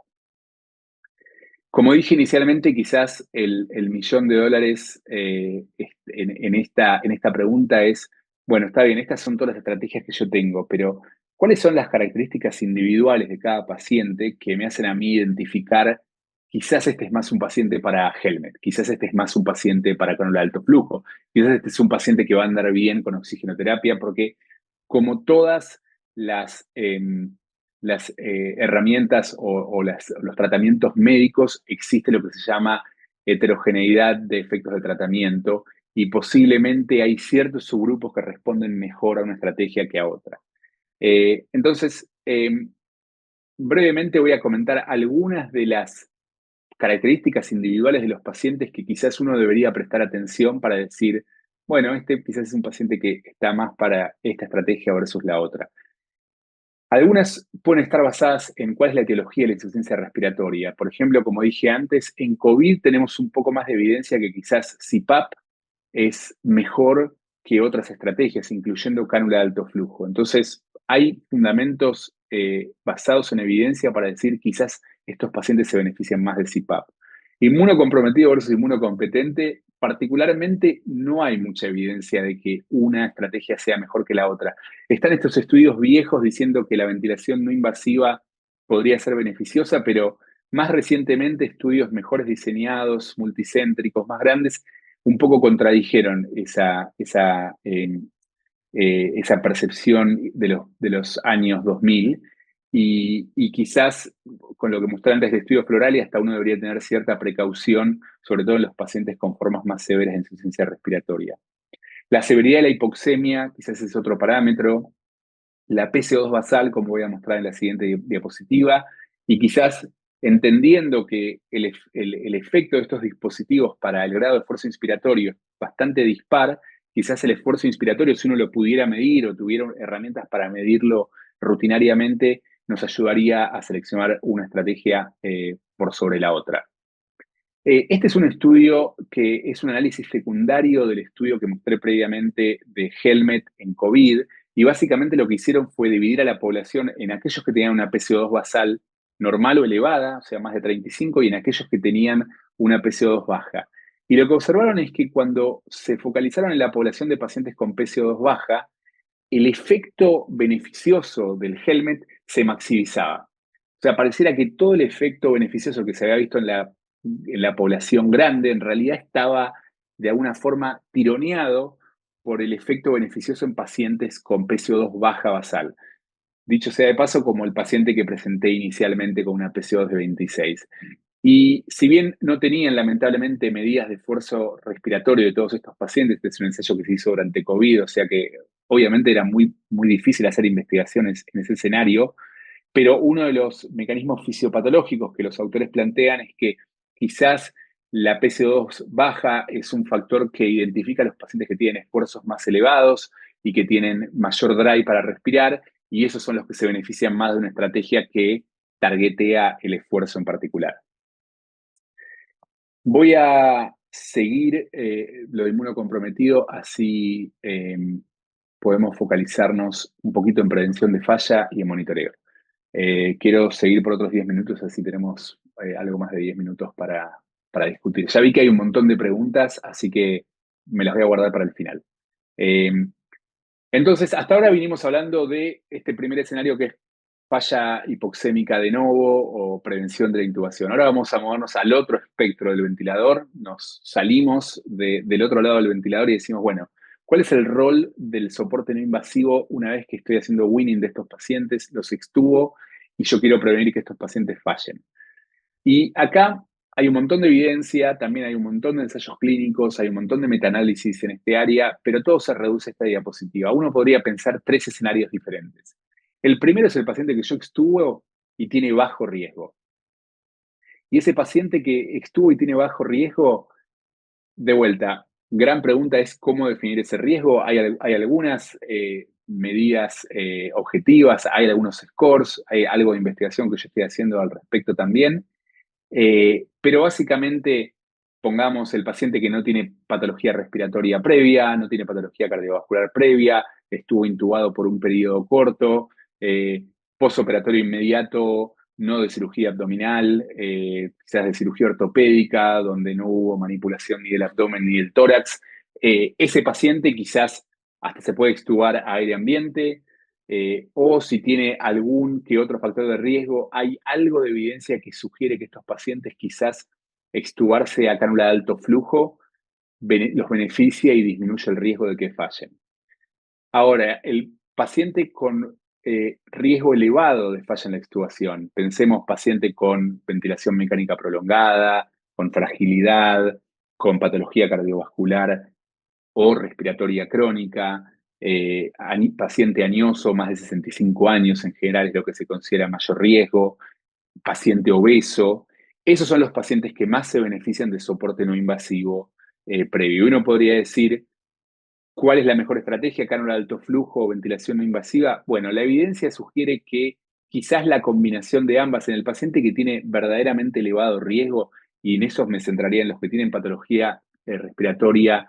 Como dije inicialmente, quizás el millón de dólares en esta pregunta es, bueno, está bien, estas son todas las estrategias que yo tengo, pero ¿cuáles son las características individuales de cada paciente que me hacen a mí identificar, quizás este es más un paciente para Helmet, quizás este es más un paciente para cánula de alto flujo, quizás este es un paciente que va a andar bien con oxigenoterapia, porque como todas las herramientas o los tratamientos médicos, existe lo que se llama heterogeneidad de efectos de tratamiento y posiblemente hay ciertos subgrupos que responden mejor a una estrategia que a otra. Entonces, brevemente voy a comentar algunas de las características individuales de los pacientes que quizás uno debería prestar atención para decir, bueno, este quizás es un paciente que está más para esta estrategia versus la otra. Algunas pueden estar basadas en cuál es la etiología de la insuficiencia respiratoria. Por ejemplo, como dije antes, en COVID tenemos un poco más de evidencia que quizás CPAP es mejor que otras estrategias, incluyendo cánula de alto flujo. Entonces, hay fundamentos basados en evidencia para decir quizás estos pacientes se benefician más del CPAP. Inmunocomprometido versus inmunocompetente, particularmente no hay mucha evidencia de que una estrategia sea mejor que la otra. Están estos estudios viejos diciendo que la ventilación no invasiva podría ser beneficiosa, pero más recientemente estudios mejores diseñados, multicéntricos, más grandes, un poco contradijeron esa percepción de los años 2000 y quizás con lo que mostré antes de estudios florales hasta uno debería tener cierta precaución, sobre todo en los pacientes con formas más severas de insuficiencia respiratoria. La severidad de la hipoxemia quizás es otro parámetro, la PCO2 basal, como voy a mostrar en la siguiente diapositiva, y quizás entendiendo que el efecto de estos dispositivos para el grado de esfuerzo inspiratorio es bastante dispar, quizás el esfuerzo inspiratorio, si uno lo pudiera medir o tuviera herramientas para medirlo rutinariamente, nos ayudaría a seleccionar una estrategia por sobre la otra. Este es un estudio que es un análisis secundario del estudio que mostré previamente de Helmet en COVID, y básicamente lo que hicieron fue dividir a la población en aquellos que tenían una PCO2 basal normal o elevada, o sea, más de 35, y en aquellos que tenían una PCO2 baja. Y lo que observaron es que cuando se focalizaron en la población de pacientes con PCO2 baja, el efecto beneficioso del Helmet se maximizaba. O sea, pareciera que todo el efecto beneficioso que se había visto en la población grande en realidad estaba de alguna forma tironeado por el efecto beneficioso en pacientes con PCO2 baja basal. Dicho sea de paso, como el paciente que presenté inicialmente con una PCO2 de 26. Y si bien no tenían lamentablemente medidas de esfuerzo respiratorio de todos estos pacientes, este es un ensayo que se hizo durante COVID, o sea que obviamente era muy, muy difícil hacer investigaciones en ese escenario, pero uno de los mecanismos fisiopatológicos que los autores plantean es que quizás la PCO2 baja es un factor que identifica a los pacientes que tienen esfuerzos más elevados y que tienen mayor drive para respirar, y esos son los que se benefician más de una estrategia que targetea el esfuerzo en particular. Voy a seguir lo de inmunocomprometido, así podemos focalizarnos un poquito en prevención de falla y en monitoreo. Quiero seguir por otros 10 minutos, así tenemos algo más de 10 minutos para discutir. Ya vi que hay un montón de preguntas, así que me las voy a guardar para el final. Entonces, hasta ahora vinimos hablando de este primer escenario que es falla hipoxémica de novo o prevención de la intubación. Ahora vamos a movernos al otro espectro del ventilador, nos salimos del otro lado del ventilador y decimos, bueno, ¿cuál es el rol del soporte no invasivo una vez que estoy haciendo weaning de estos pacientes, los extubo y yo quiero prevenir que estos pacientes fallen? Y acá hay un montón de evidencia, también hay un montón de ensayos clínicos, hay un montón de metaanálisis en este área, pero todo se reduce a esta diapositiva. Uno podría pensar tres escenarios diferentes. El primero es el paciente que yo extubo y tiene bajo riesgo. Y ese paciente que extubo y tiene bajo riesgo, de vuelta, gran pregunta es cómo definir ese riesgo. Hay algunas medidas objetivas, hay algunos scores, hay algo de investigación que yo estoy haciendo al respecto también. Pero básicamente, pongamos el paciente que no tiene patología respiratoria previa, no tiene patología cardiovascular previa, estuvo intubado por un periodo corto, postoperatorio inmediato, no de cirugía abdominal, quizás de cirugía ortopédica, donde no hubo manipulación ni del abdomen ni del tórax. Ese paciente quizás hasta se puede extubar a aire ambiente, o si tiene algún que otro factor de riesgo, hay algo de evidencia que sugiere que estos pacientes quizás extubarse a cánula de alto flujo los beneficia y disminuye el riesgo de que fallen. Ahora, el paciente con riesgo elevado de falla en la extubación, pensemos paciente con ventilación mecánica prolongada, con fragilidad, con patología cardiovascular o respiratoria crónica, paciente añoso, más de 65 años en general es lo que se considera mayor riesgo, paciente obeso. Esos son los pacientes que más se benefician de soporte no invasivo previo. Uno podría decir, ¿cuál es la mejor estrategia? Cánula de alto flujo o ventilación no invasiva. Bueno, la evidencia sugiere que quizás la combinación de ambas en el paciente que tiene verdaderamente elevado riesgo, y en esos me centraría en los que tienen patología respiratoria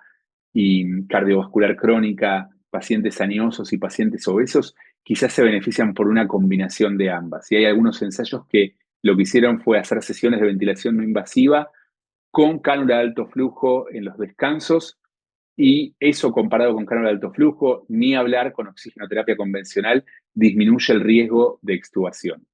y cardiovascular crónica, pacientes aniosos y pacientes obesos, quizás se benefician por una combinación de ambas. Y hay algunos ensayos que lo que hicieron fue hacer sesiones de ventilación no invasiva con cánula de alto flujo en los descansos, y eso comparado con cánula de alto flujo, ni hablar con oxigenoterapia convencional, disminuye el riesgo de extubación.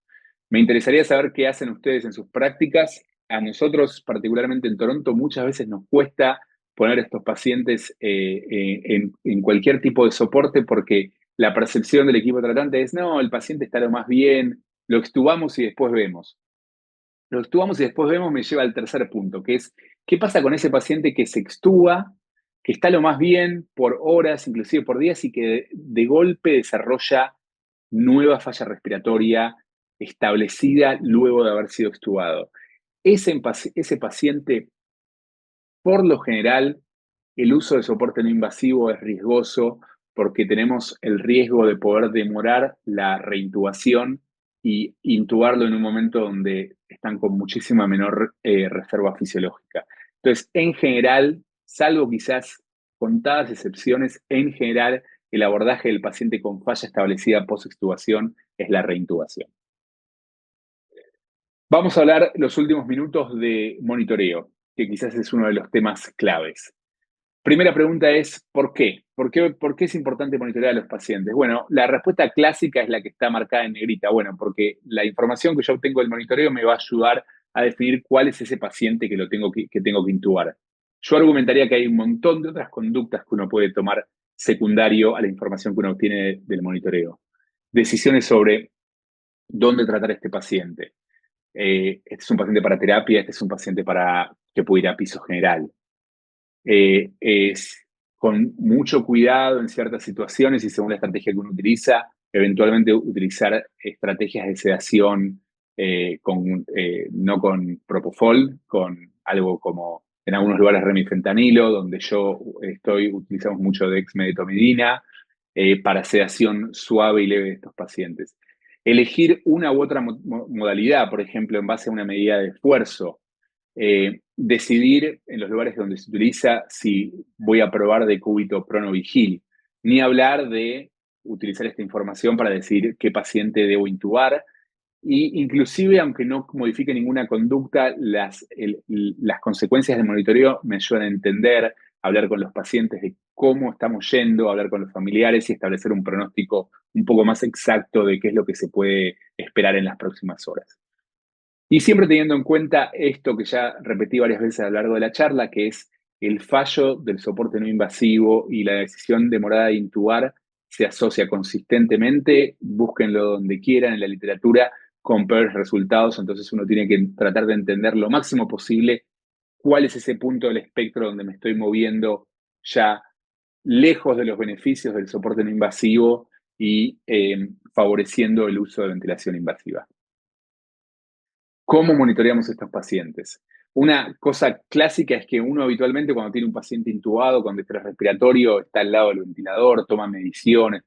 Me interesaría saber qué hacen ustedes en sus prácticas. A nosotros, particularmente en Toronto, muchas veces nos cuesta poner a estos pacientes en cualquier tipo de soporte porque la percepción del equipo tratante es, no, el paciente está lo más bien, lo extubamos y después vemos. Lo extubamos y después vemos me lleva al tercer punto, que es, ¿qué pasa con ese paciente que se extuba, que está lo más bien por horas, inclusive por días, y que de golpe desarrolla nueva falla respiratoria establecida luego de haber sido extubado? Ese paciente, por lo general, el uso de soporte no invasivo es riesgoso porque tenemos el riesgo de poder demorar la reintubación y intubarlo en un momento donde están con muchísima menor reserva fisiológica. Entonces, en general, salvo quizás contadas excepciones, en general el abordaje del paciente con falla establecida post-extubación es la reintubación. Vamos a hablar los últimos minutos de monitoreo, que quizás es uno de los temas claves. Primera pregunta es, ¿por qué? ¿Por qué es importante monitorear a los pacientes? Bueno, la respuesta clásica es la que está marcada en negrita. Bueno, porque la información que yo obtengo del monitoreo me va a ayudar a definir cuál es ese paciente que tengo que intubar. Yo argumentaría que hay un montón de otras conductas que uno puede tomar secundario a la información que uno obtiene del monitoreo. Decisiones sobre dónde tratar a este paciente. Este es un paciente para terapia, este es un paciente que puede ir a piso general. Es con mucho cuidado en ciertas situaciones y según la estrategia que uno utiliza, eventualmente utilizar estrategias de sedación no con propofol, con algo como en algunos lugares remifentanilo, donde utilizamos mucho dexmedetomidina para sedación suave y leve de estos pacientes. Elegir una u otra modalidad, por ejemplo, en base a una medida de esfuerzo. Decidir en los lugares donde se utiliza si voy a probar decúbito pronovigil, ni hablar de utilizar esta información para decidir qué paciente debo intubar, y inclusive, aunque no modifique ninguna conducta, las consecuencias del monitoreo me ayudan a entender, hablar con los pacientes de cómo estamos yendo, hablar con los familiares y establecer un pronóstico un poco más exacto de qué es lo que se puede esperar en las próximas horas. Y siempre teniendo en cuenta esto que ya repetí varias veces a lo largo de la charla, que es el fallo del soporte no invasivo y la decisión demorada de intubar se asocia consistentemente, búsquenlo donde quieran en la literatura, con peores resultados, entonces uno tiene que tratar de entender lo máximo posible cuál es ese punto del espectro donde me estoy moviendo ya lejos de los beneficios del soporte no invasivo y favoreciendo el uso de ventilación invasiva. ¿Cómo monitoreamos a estos pacientes? Una cosa clásica es que uno habitualmente cuando tiene un paciente intubado con distrés respiratorio está al lado del ventilador, toma mediciones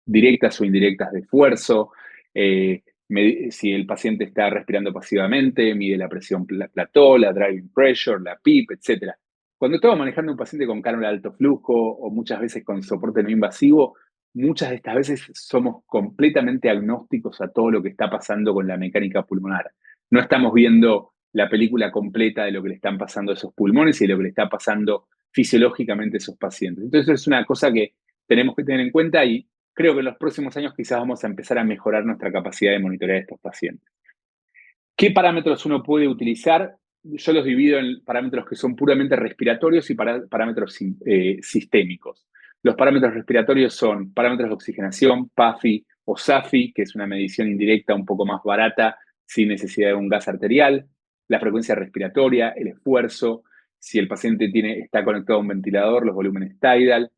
directas o indirectas de esfuerzo, si el paciente está respirando pasivamente, mide la presión plató, la driving pressure, la PIP, etc. Cuando estamos manejando un paciente con cánula de alto flujo o muchas veces con soporte no invasivo, muchas de estas veces somos completamente agnósticos a todo lo que está pasando con la mecánica pulmonar. No estamos viendo la película completa de lo que le están pasando a esos pulmones y de lo que le está pasando fisiológicamente a esos pacientes. Entonces es una cosa que tenemos que tener en cuenta y creo que en los próximos años quizás vamos a empezar a mejorar nuestra capacidad de monitorear a estos pacientes. ¿Qué parámetros uno puede utilizar? Yo los divido en parámetros que son puramente respiratorios y parámetros sistémicos. Los parámetros respiratorios son parámetros de oxigenación, PAFI o SAFI, que es una medición indirecta un poco más barata sin necesidad de un gas arterial, la frecuencia respiratoria, el esfuerzo, si el paciente está conectado a un ventilador, los volúmenes tidal,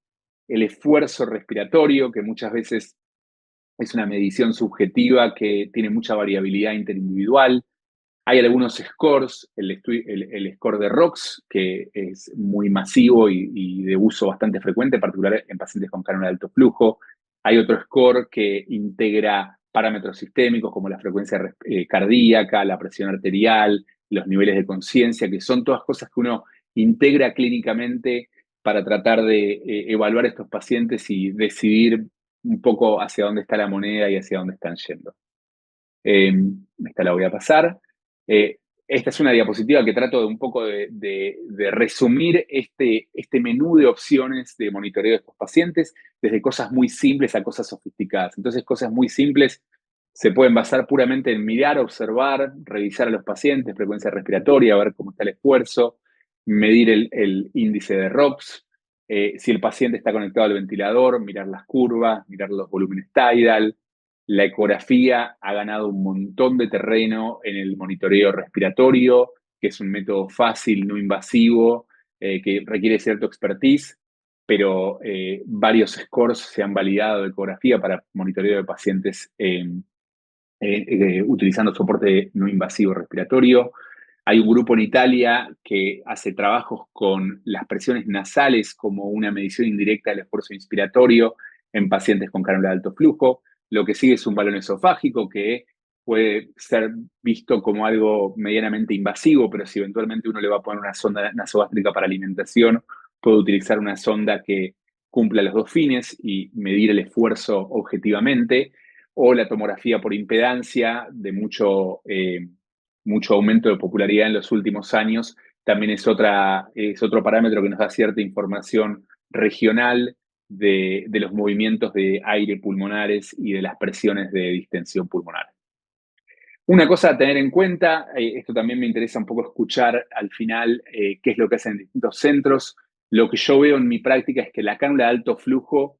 el esfuerzo respiratorio, que muchas veces es una medición subjetiva que tiene mucha variabilidad interindividual, Hay algunos scores, el score de ROX, que es muy masivo y de uso bastante frecuente, en particular en pacientes con cánula de alto flujo. Hay otro score que integra parámetros sistémicos como la frecuencia cardíaca, la presión arterial, los niveles de conciencia, que son todas cosas que uno integra clínicamente para tratar de evaluar a estos pacientes y decidir un poco hacia dónde está la moneda y hacia dónde están yendo. Esta la voy a pasar. Eh, Esta es una diapositiva que trato de un poco de resumir este menú de opciones de monitoreo de estos pacientes, desde cosas muy simples a cosas sofisticadas. Entonces, cosas muy simples se pueden basar puramente en mirar, observar, revisar a los pacientes, frecuencia respiratoria, ver cómo está el esfuerzo, medir el índice de ROX, si el paciente está conectado al ventilador, mirar las curvas, mirar los volúmenes tidal. La ecografía ha ganado un montón de terreno en el monitoreo respiratorio, que es un método fácil, no invasivo, que requiere cierto expertise, pero varios scores se han validado de ecografía para monitoreo de pacientes utilizando soporte no invasivo respiratorio. Hay un grupo en Italia que hace trabajos con las presiones nasales como una medición indirecta del esfuerzo inspiratorio en pacientes con cánula de alto flujo. Lo que sigue es un balón esofágico que puede ser visto como algo medianamente invasivo, pero si eventualmente uno le va a poner una sonda nasogástrica para alimentación, puede utilizar una sonda que cumpla los dos fines y medir el esfuerzo objetivamente, o la tomografía por impedancia de mucho aumento de popularidad en los últimos años, también es otro parámetro que nos da cierta información regional de los movimientos de aire pulmonares y de las presiones de distensión pulmonar. Una cosa a tener en cuenta, esto también me interesa un poco escuchar al final qué es lo que hacen distintos centros. Lo que yo veo en mi práctica es que la cánula de alto flujo,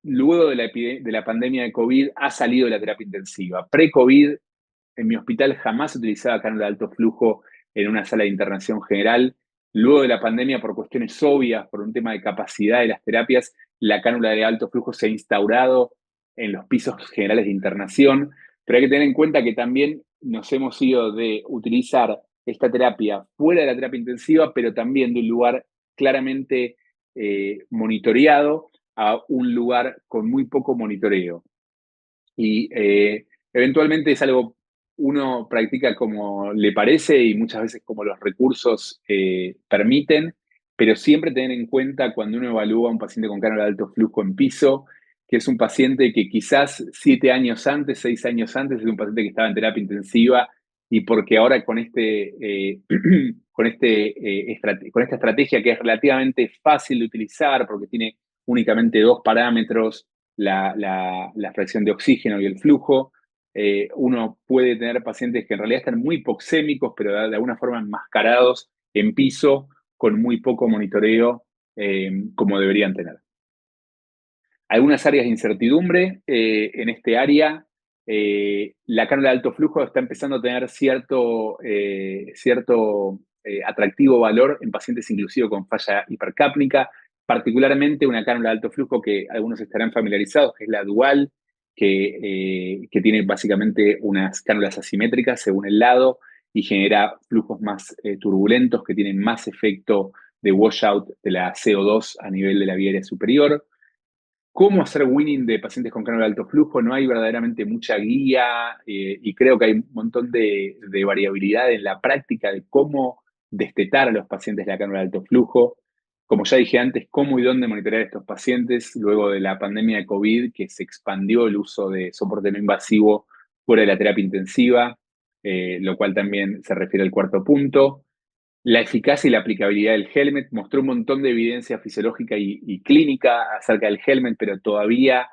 luego de la pandemia de COVID, ha salido de la terapia intensiva. Pre-COVID, en mi hospital jamás se utilizaba cánula de alto flujo en una sala de internación general. Luego de la pandemia, por cuestiones obvias, por un tema de capacidad de las terapias, la cánula de alto flujo se ha instaurado en los pisos generales de internación. Pero hay que tener en cuenta que también nos hemos ido de utilizar esta terapia fuera de la terapia intensiva, pero también de un lugar claramente monitoreado a un lugar con muy poco monitoreo. Y eventualmente es algo uno practica como le parece y muchas veces como los recursos permiten, pero siempre tener en cuenta cuando uno evalúa a un paciente con cánula de alto flujo en piso, que es un paciente que quizás 7 años antes, 6 años antes, es un paciente que estaba en terapia intensiva y porque ahora con con esta estrategia que es relativamente fácil de utilizar porque tiene únicamente dos parámetros, la fracción de oxígeno y el flujo. Uno puede tener pacientes que en realidad están muy hipoxémicos, pero de alguna forma enmascarados en piso, con muy poco monitoreo, como deberían tener. Algunas áreas de incertidumbre en este área. La cánula de alto flujo está empezando a tener cierto atractivo valor en pacientes inclusive con falla hipercápnica, particularmente una cánula de alto flujo que algunos estarán familiarizados, que es la dual, que tiene básicamente unas cánulas asimétricas según el lado y genera flujos más turbulentos que tienen más efecto de washout de la CO2 a nivel de la vía aérea superior. ¿Cómo hacer winning de pacientes con cánula de alto flujo? No hay verdaderamente mucha guía y creo que hay un montón de variabilidad en la práctica de cómo destetar a los pacientes de la cánula de alto flujo. Como ya dije antes, cómo y dónde monitorear a estos pacientes luego de la pandemia de COVID, que se expandió el uso de soporte no invasivo fuera de la terapia intensiva, lo cual también se refiere al cuarto punto. La eficacia y la aplicabilidad del helmet mostró un montón de evidencia fisiológica y clínica acerca del helmet, pero todavía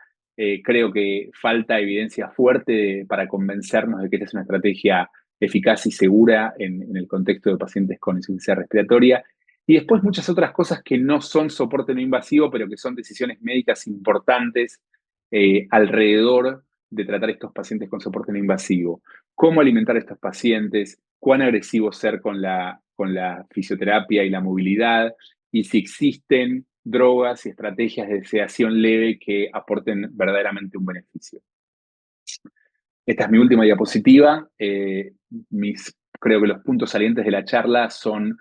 creo que falta evidencia fuerte para convencernos de que esta es una estrategia eficaz y segura en el contexto de pacientes con insuficiencia respiratoria. Y después muchas otras cosas que no son soporte no invasivo, pero que son decisiones médicas importantes alrededor de tratar a estos pacientes con soporte no invasivo. Cómo alimentar a estos pacientes, cuán agresivo ser con la fisioterapia y la movilidad, y si existen drogas y estrategias de sedación leve que aporten verdaderamente un beneficio. Esta es mi última diapositiva. Creo que los puntos salientes de la charla son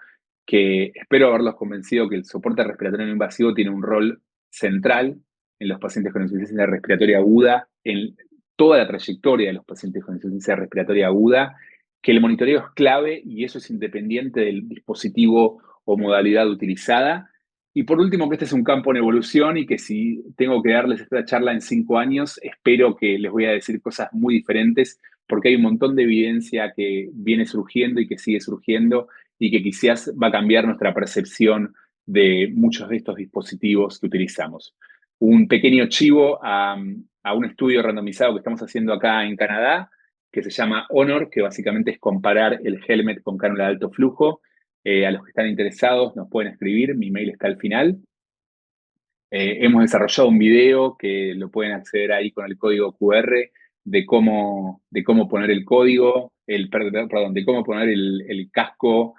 que espero haberlos convencido que el soporte respiratorio no invasivo tiene un rol central en los pacientes con insuficiencia respiratoria aguda, en toda la trayectoria de los pacientes con insuficiencia respiratoria aguda, que el monitoreo es clave y eso es independiente del dispositivo o modalidad utilizada. Y por último, que este es un campo en evolución y que si tengo que darles esta charla en 5 años, espero que les voy a decir cosas muy diferentes porque hay un montón de evidencia que viene surgiendo y que sigue surgiendo y que quizás va a cambiar nuestra percepción de muchos de estos dispositivos que utilizamos. Un pequeño chivo a un estudio randomizado que estamos haciendo acá en Canadá, que se llama HONOR, que básicamente es comparar el helmet con cánula de alto flujo. A los que están interesados nos pueden escribir, mi mail está al final. Hemos desarrollado un video que lo pueden acceder ahí con el código QR de cómo poner el código, perdón, de cómo poner el casco,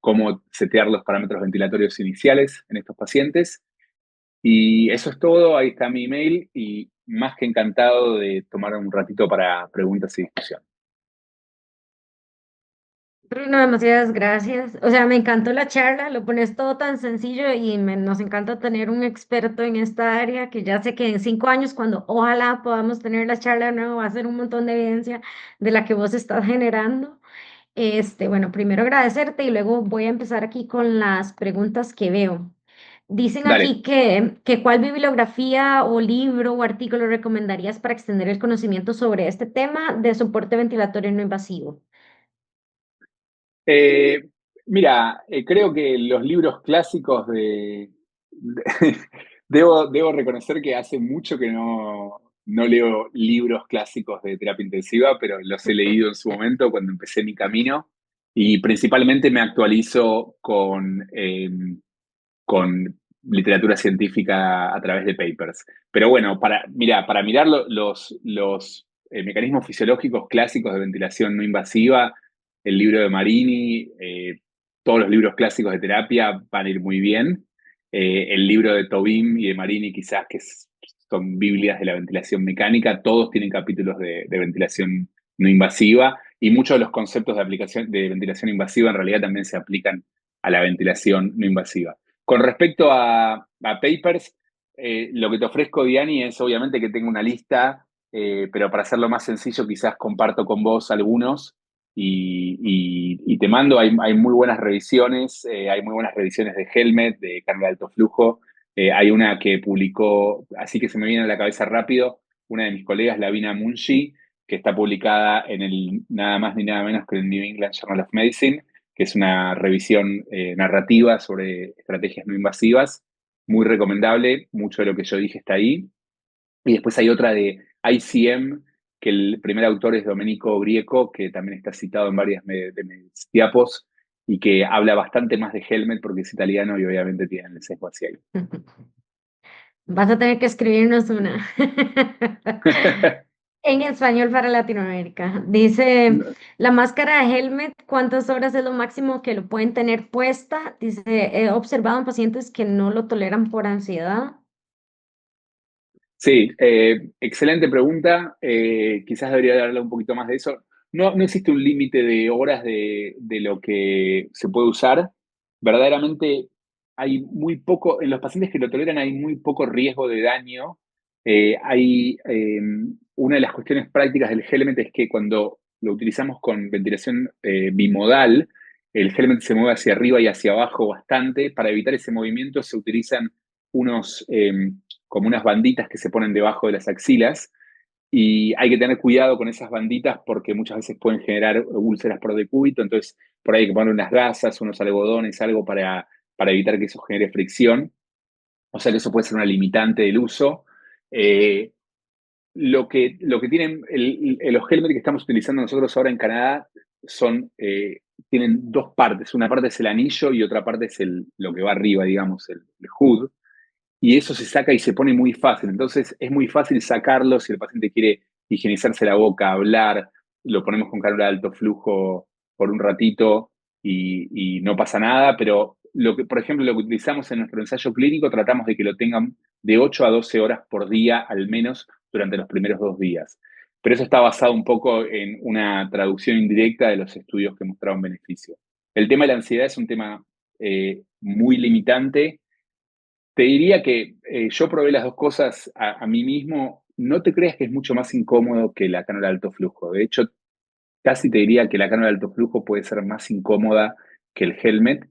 cómo setear los parámetros ventilatorios iniciales en estos pacientes. Y eso es todo, ahí está mi email y más que encantado de tomar un ratito para preguntas y discusión. Bruno, demasiadas gracias. O sea, me encantó la charla, lo pones todo tan sencillo y nos encanta tener un experto en esta área que ya sé que en 5 años, cuando ojalá podamos tener la charla de nuevo, va a ser un montón de evidencia de la que vos estás generando. Bueno, primero agradecerte y luego voy a empezar aquí con las preguntas que veo. Dicen Dale. aquí que cuál bibliografía o libro o artículo recomendarías para extender el conocimiento sobre este tema de soporte ventilatorio no invasivo. Eh, Mira, creo que los libros clásicos debo reconocer que hace mucho que no leo libros clásicos de terapia intensiva, pero los he leído en su momento cuando empecé mi camino y principalmente me actualizo con literatura científica a través de papers. Pero bueno, para mirar los mecanismos fisiológicos clásicos de ventilación no invasiva, el libro de Marini, todos los libros clásicos de terapia van a ir muy bien. El libro de Tobin y de Marini quizás son Biblias de la ventilación mecánica, todos tienen capítulos de ventilación no invasiva y muchos de los conceptos de aplicación de ventilación invasiva en realidad también se aplican a la ventilación no invasiva. Con respecto a papers, lo que te ofrezco, Diani, es obviamente que tengo una lista, pero para hacerlo más sencillo, quizás comparto con vos algunos y te mando. Hay muy buenas revisiones, hay muy buenas revisiones de Helmet, de carga de alto flujo. Hay una que publicó, así que se me viene a la cabeza rápido, una de mis colegas, Lavina Munshi, que está publicada en el nada más ni nada menos que el New England Journal of Medicine, que es una revisión narrativa sobre estrategias no invasivas, muy recomendable, mucho de lo que yo dije está ahí. Y después hay otra de ICM, que el primer autor es Domenico Grieco, que también está citado en varias de mis diapos, y que habla bastante más de Helmet porque es italiano y obviamente tiene el sesgo hacia ahí. Vas a tener que escribirnos una en español para Latinoamérica. Dice, la máscara de helmet, ¿cuántas horas es lo máximo que lo pueden tener puesta? Dice, he observado en pacientes que no lo toleran por ansiedad. Sí, excelente pregunta. Quizás debería darle un poquito más de eso. No existe un límite de horas de lo que se puede usar. Verdaderamente hay muy poco, en los pacientes que lo toleran hay muy poco riesgo de daño. Una de las cuestiones prácticas del helmet es que cuando lo utilizamos con ventilación bimodal, el helmet se mueve hacia arriba y hacia abajo bastante. Para evitar ese movimiento se utilizan unos... como unas banditas que se ponen debajo de las axilas y hay que tener cuidado con esas banditas porque muchas veces pueden generar úlceras por decúbito, entonces por ahí hay que poner unas gasas, unos algodones, algo para evitar que eso genere fricción, o sea que eso puede ser una limitante del uso. Eh, lo que tienen los helmets que estamos utilizando nosotros ahora en Canadá tienen dos partes, una parte es el anillo y otra parte es lo que va arriba, digamos, el hood y eso se saca y se pone muy fácil. Entonces es muy fácil sacarlo si el paciente quiere higienizarse la boca, hablar, lo ponemos con cánula de alto flujo por un ratito y no pasa nada, pero por ejemplo, lo que utilizamos en nuestro ensayo clínico, tratamos de que lo tengan de 8 a 12 horas por día al menos durante los primeros 2 días. pero eso está basado un poco en una traducción indirecta de los estudios que mostraron beneficio. El tema de la ansiedad es un tema muy limitante. Te diría que yo probé las dos cosas a mí mismo. No te creas que es mucho más incómodo que la cánula de alto flujo. De hecho, casi te diría que la cánula de alto flujo puede ser más incómoda que el helmet,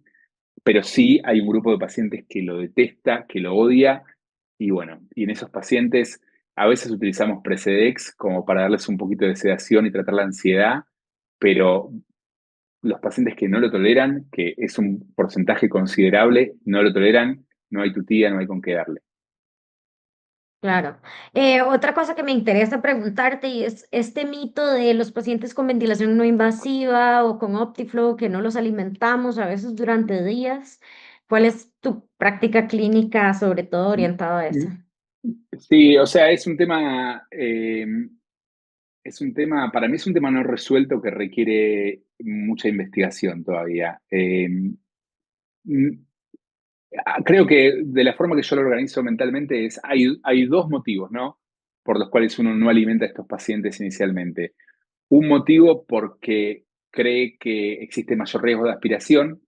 pero sí hay un grupo de pacientes que lo detesta, que lo odia, y bueno, y en esos pacientes a veces utilizamos Precedex como para darles un poquito de sedación y tratar la ansiedad, pero los pacientes que no lo toleran, que es un porcentaje considerable, no lo toleran, no hay tutía, no hay con qué darle. Claro. Otra cosa que me interesa preguntarte y es este mito de los pacientes con ventilación no invasiva o con Optiflow que no los alimentamos a veces durante días. ¿Cuál es tu práctica clínica, sobre todo orientada a eso? Sí, o sea, es un tema, para mí es un tema no resuelto que requiere mucha investigación todavía. Mm, Creo que de la forma que yo lo organizo mentalmente hay dos motivos, ¿no? Por los cuales uno no alimenta a estos pacientes inicialmente. Un motivo porque cree que existe mayor riesgo de aspiración,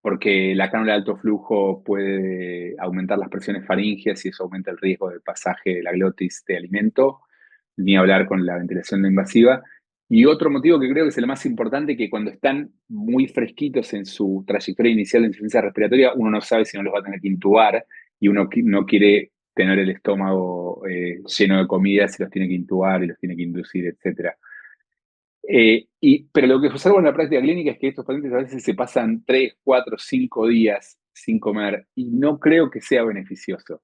porque la cánula de alto flujo puede aumentar las presiones faríngeas y eso aumenta el riesgo de pasaje de la glotis de alimento, ni hablar con la ventilación no invasiva. Y otro motivo que creo que es el más importante, que cuando están muy fresquitos en su trayectoria inicial de insuficiencia respiratoria, uno no sabe si no los va a tener que intubar y uno no quiere tener el estómago lleno de comida, si los tiene que intubar y los tiene que inducir, etcétera. Pero lo que observo en la práctica clínica es que estos pacientes a veces se pasan 3, 4, 5 días sin comer y no creo que sea beneficioso.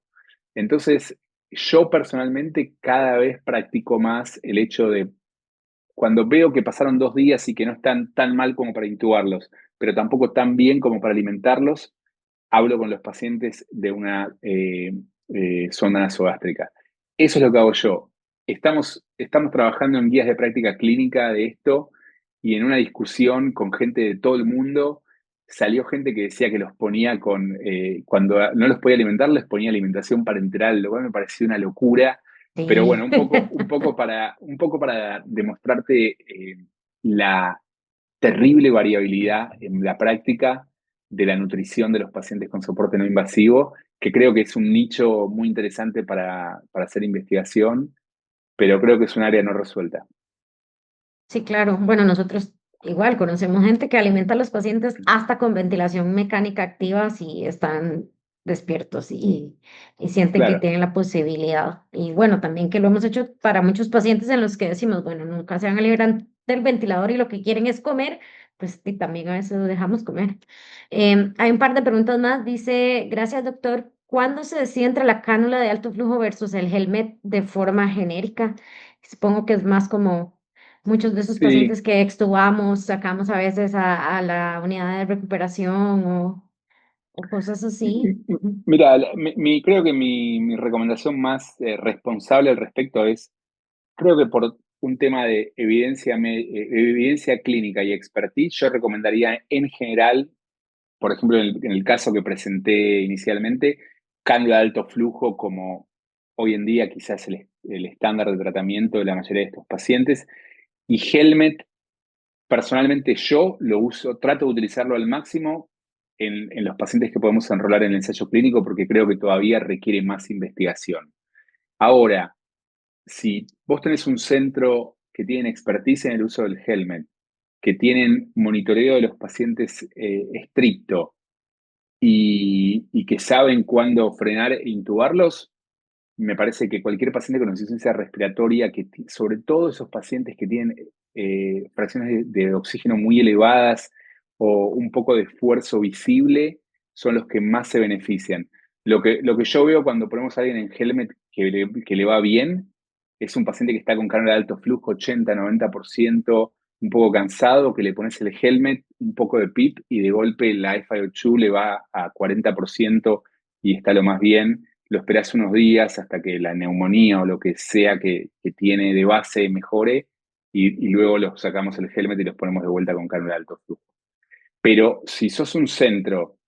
Entonces, yo personalmente cada vez practico más el hecho de cuando veo que pasaron 2 días y que no están tan mal como para intubarlos, pero tampoco tan bien como para alimentarlos, hablo con los pacientes de una sonda nasogástrica. Eso es lo que hago yo. Estamos trabajando en guías de práctica clínica de esto y en una discusión con gente de todo el mundo salió gente que decía que los ponía cuando no los podía alimentar, les ponía alimentación parenteral, lo cual me pareció una locura. Pero bueno, Sí. un poco para demostrarte la terrible variabilidad en la práctica de la nutrición de los pacientes con soporte no invasivo, que creo que es un nicho muy interesante para hacer investigación, pero creo que es un área no resuelta. Sí, claro. Bueno, nosotros igual conocemos gente que alimenta a los pacientes hasta con ventilación mecánica activa si están despiertos y sienten que Claro, tienen la posibilidad. Y bueno, también que lo hemos hecho para muchos pacientes en los que decimos, bueno, nunca se van a liberar del ventilador y lo que quieren es comer, pues y también a veces lo dejamos comer. Hay un par de preguntas más. Dice, gracias, doctor. ¿Cuándo se decide entre la cánula de alto flujo versus el helmet de forma genérica? Supongo que es más como muchos de esos pacientes sí. que extubamos, sacamos a veces a la unidad de recuperación o cosas así. Mira, creo que mi recomendación más responsable al respecto es, creo que por un tema de evidencia clínica y expertise, yo recomendaría en general, por ejemplo, en el caso que presenté inicialmente, cánula de alto flujo como hoy en día quizás el estándar de tratamiento de la mayoría de estos pacientes. Y Helmet, personalmente yo lo uso, trato de utilizarlo al máximo en los pacientes que podemos enrolar en el ensayo clínico porque creo que todavía requiere más investigación. Ahora, si vos tenés un centro que tiene expertise en el uso del Helmet, que tienen monitoreo de los pacientes estricto, y que saben cuándo frenar e intubarlos, me parece que cualquier paciente con insuficiencia respiratoria, sobre todo esos pacientes que tienen fracciones de oxígeno muy elevadas o un poco de esfuerzo visible, son los que más se benefician. Lo que yo veo cuando ponemos a alguien en Helmet que le va bien, es un paciente que está con carga de alto flujo, 80-90%, un poco cansado, que le pones el Helmet, un poco de PIP y de golpe la FiO2 le va a 40% y está lo más bien. Lo esperás unos días hasta que la neumonía o lo que sea que tiene de base mejore y luego los sacamos el helmet y los ponemos de vuelta con cánula de alto flujo. Pero si sos un centro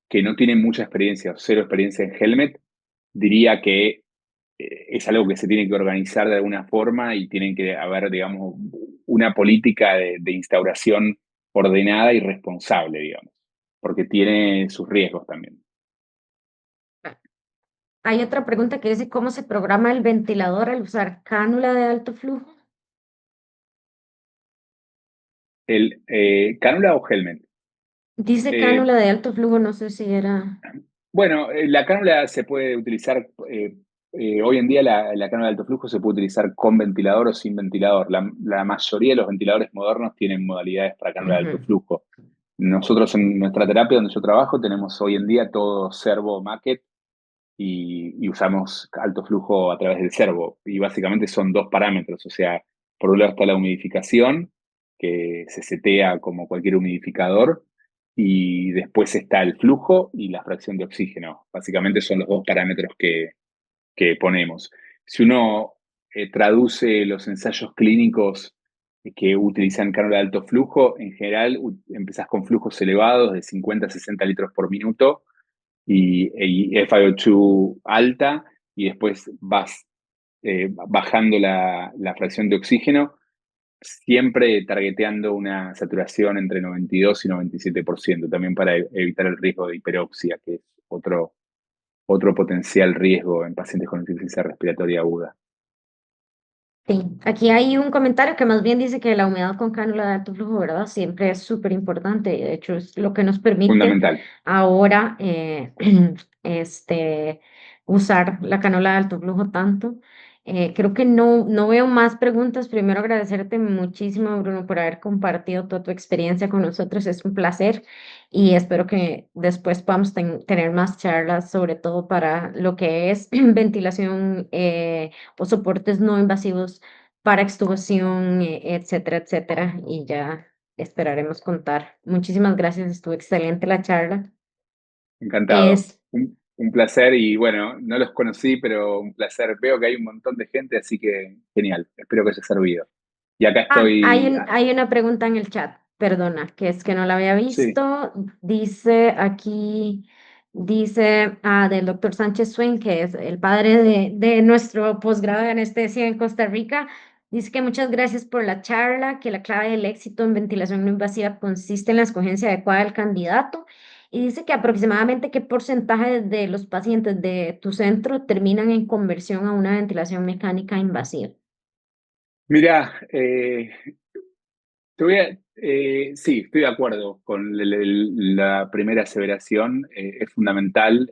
que no tiene mucha experiencia o cero experiencia en helmet, diría que es algo que se tiene que organizar de alguna forma y tiene que haber, digamos, una política de instauración ordenada y responsable, digamos, porque tiene sus riesgos también. Hay otra pregunta que dice, ¿cómo se programa el ventilador al usar cánula de alto flujo? ¿Cánula o helmet? Dice Eh, cánula de alto flujo, no sé si era... Bueno, la cánula se puede utilizar, hoy en día la cánula de alto flujo se puede utilizar con ventilador o sin ventilador. La mayoría de los ventiladores modernos tienen modalidades para cánula de alto Ujú. flujo. Nosotros en nuestra terapia donde yo trabajo tenemos hoy en día todo servo Macket y usamos alto flujo a través del servo. Y básicamente son dos parámetros, o sea, por un lado está la humidificación, que se setea como cualquier humidificador, y después está el flujo y la fracción de oxígeno. Básicamente son los dos parámetros que ponemos. Si uno traduce los ensayos clínicos que utilizan cánula de alto flujo, en general empezás con flujos elevados de 50 a 60 litros por minuto y FiO2 alta, y después vas bajando la fracción de oxígeno, siempre targeteando una saturación entre 92 y 97%, también para evitar el riesgo de hiperoxia, que es otro potencial riesgo en pacientes con insuficiencia respiratoria aguda. Sí, aquí hay un comentario que más bien dice que la humedad con cánula de alto flujo, ¿verdad? Siempre es súper importante. De hecho, es lo que nos permite Fundamental. ahora este, usar la cánula de alto flujo tanto. Creo que no veo más preguntas. Primero agradecerte muchísimo, Bruno, por haber compartido toda tu experiencia con nosotros. Es un placer y espero que después podamos tener más charlas, sobre todo para lo que es ventilación o soportes no invasivos para extubación, etcétera, etcétera. Y ya esperaremos contar. Muchísimas gracias, estuvo excelente la charla. Encantado. Es, Un placer y bueno, no los conocí, pero un placer. Veo que hay un montón de gente, así que genial. Espero que haya servido. Y acá estoy. hay una pregunta en el chat, perdona, que es que no la había Sí. visto. Dice aquí, dice del doctor Sánchez Swing, que es el padre de nuestro posgrado de anestesia en Costa Rica. Dice que muchas gracias por la charla, que la clave del éxito en ventilación no invasiva consiste en la escogencia adecuada del candidato. Y dice que aproximadamente qué porcentaje de los pacientes de tu centro terminan en conversión a una ventilación mecánica invasiva. Mira, sí, estoy de acuerdo con la primera aseveración. Es fundamental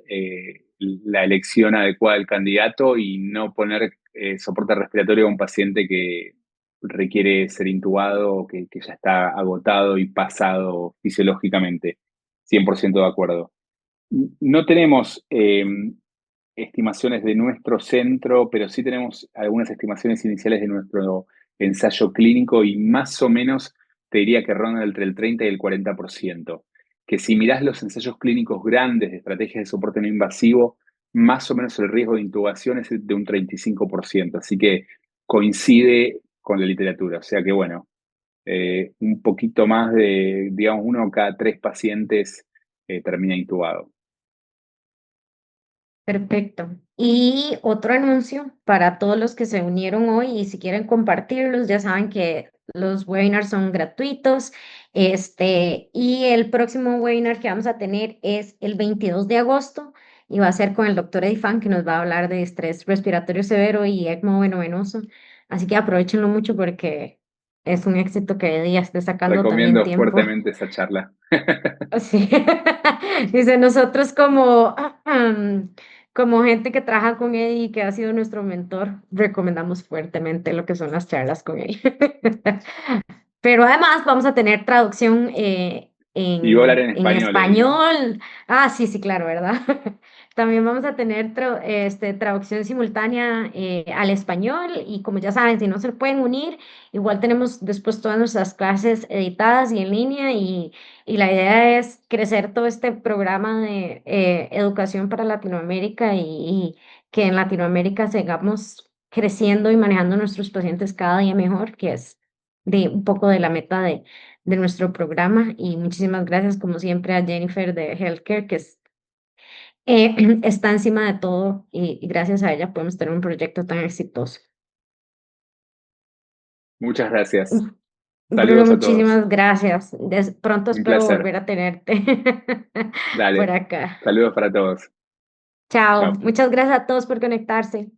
la elección adecuada del candidato y no poner soporte respiratorio a un paciente que requiere ser intubado o que ya está agotado y pasado fisiológicamente. 100% de acuerdo. No tenemos estimaciones de nuestro centro, pero sí tenemos algunas estimaciones iniciales de nuestro ensayo clínico y más o menos te diría que ronda entre el 30 y el 40%. Que si mirás los ensayos clínicos grandes de estrategias de soporte no invasivo, más o menos el riesgo de intubación es de un 35%. Así que coincide con la literatura. O sea que bueno, un poquito más de, digamos, uno cada tres pacientes termina intubado. Perfecto. Y otro anuncio para todos los que se unieron hoy y si quieren compartirlos, ya saben que los webinars son gratuitos. Y el próximo webinar que vamos a tener es el 22 de agosto y va a ser con el doctor Edifan que nos va a hablar de estrés respiratorio severo y ECMO venoso. Así que aprovechenlo mucho porque es un éxito que día esté sacando también Recomiendo tiempo. fuertemente esa charla. Sí. Dice, nosotros como gente que trabaja con él y que ha sido nuestro mentor, recomendamos fuertemente lo que son las charlas con él. Pero además vamos a tener traducción Y voy a hablar en en español ahí, ¿no? español. Ah, sí, sí, claro, ¿verdad? También vamos a tener traducción simultánea al español y como ya saben, si no se pueden unir, igual tenemos después todas nuestras clases editadas y en línea y la idea es crecer todo este programa de educación para Latinoamérica y que en Latinoamérica sigamos creciendo y manejando nuestros pacientes cada día mejor, que es de un poco de la meta de nuestro programa. Y muchísimas gracias, como siempre, a Jennifer de Healthcare, que es Está encima de todo y gracias a ella podemos tener un proyecto tan exitoso. Muchas gracias. Bruno, Saludos a todos. muchísimas gracias. Pronto Un espero placer. volver a tenerte por Dale. acá. Saludos para todos. Chao. Chao. Muchas gracias a todos por conectarse.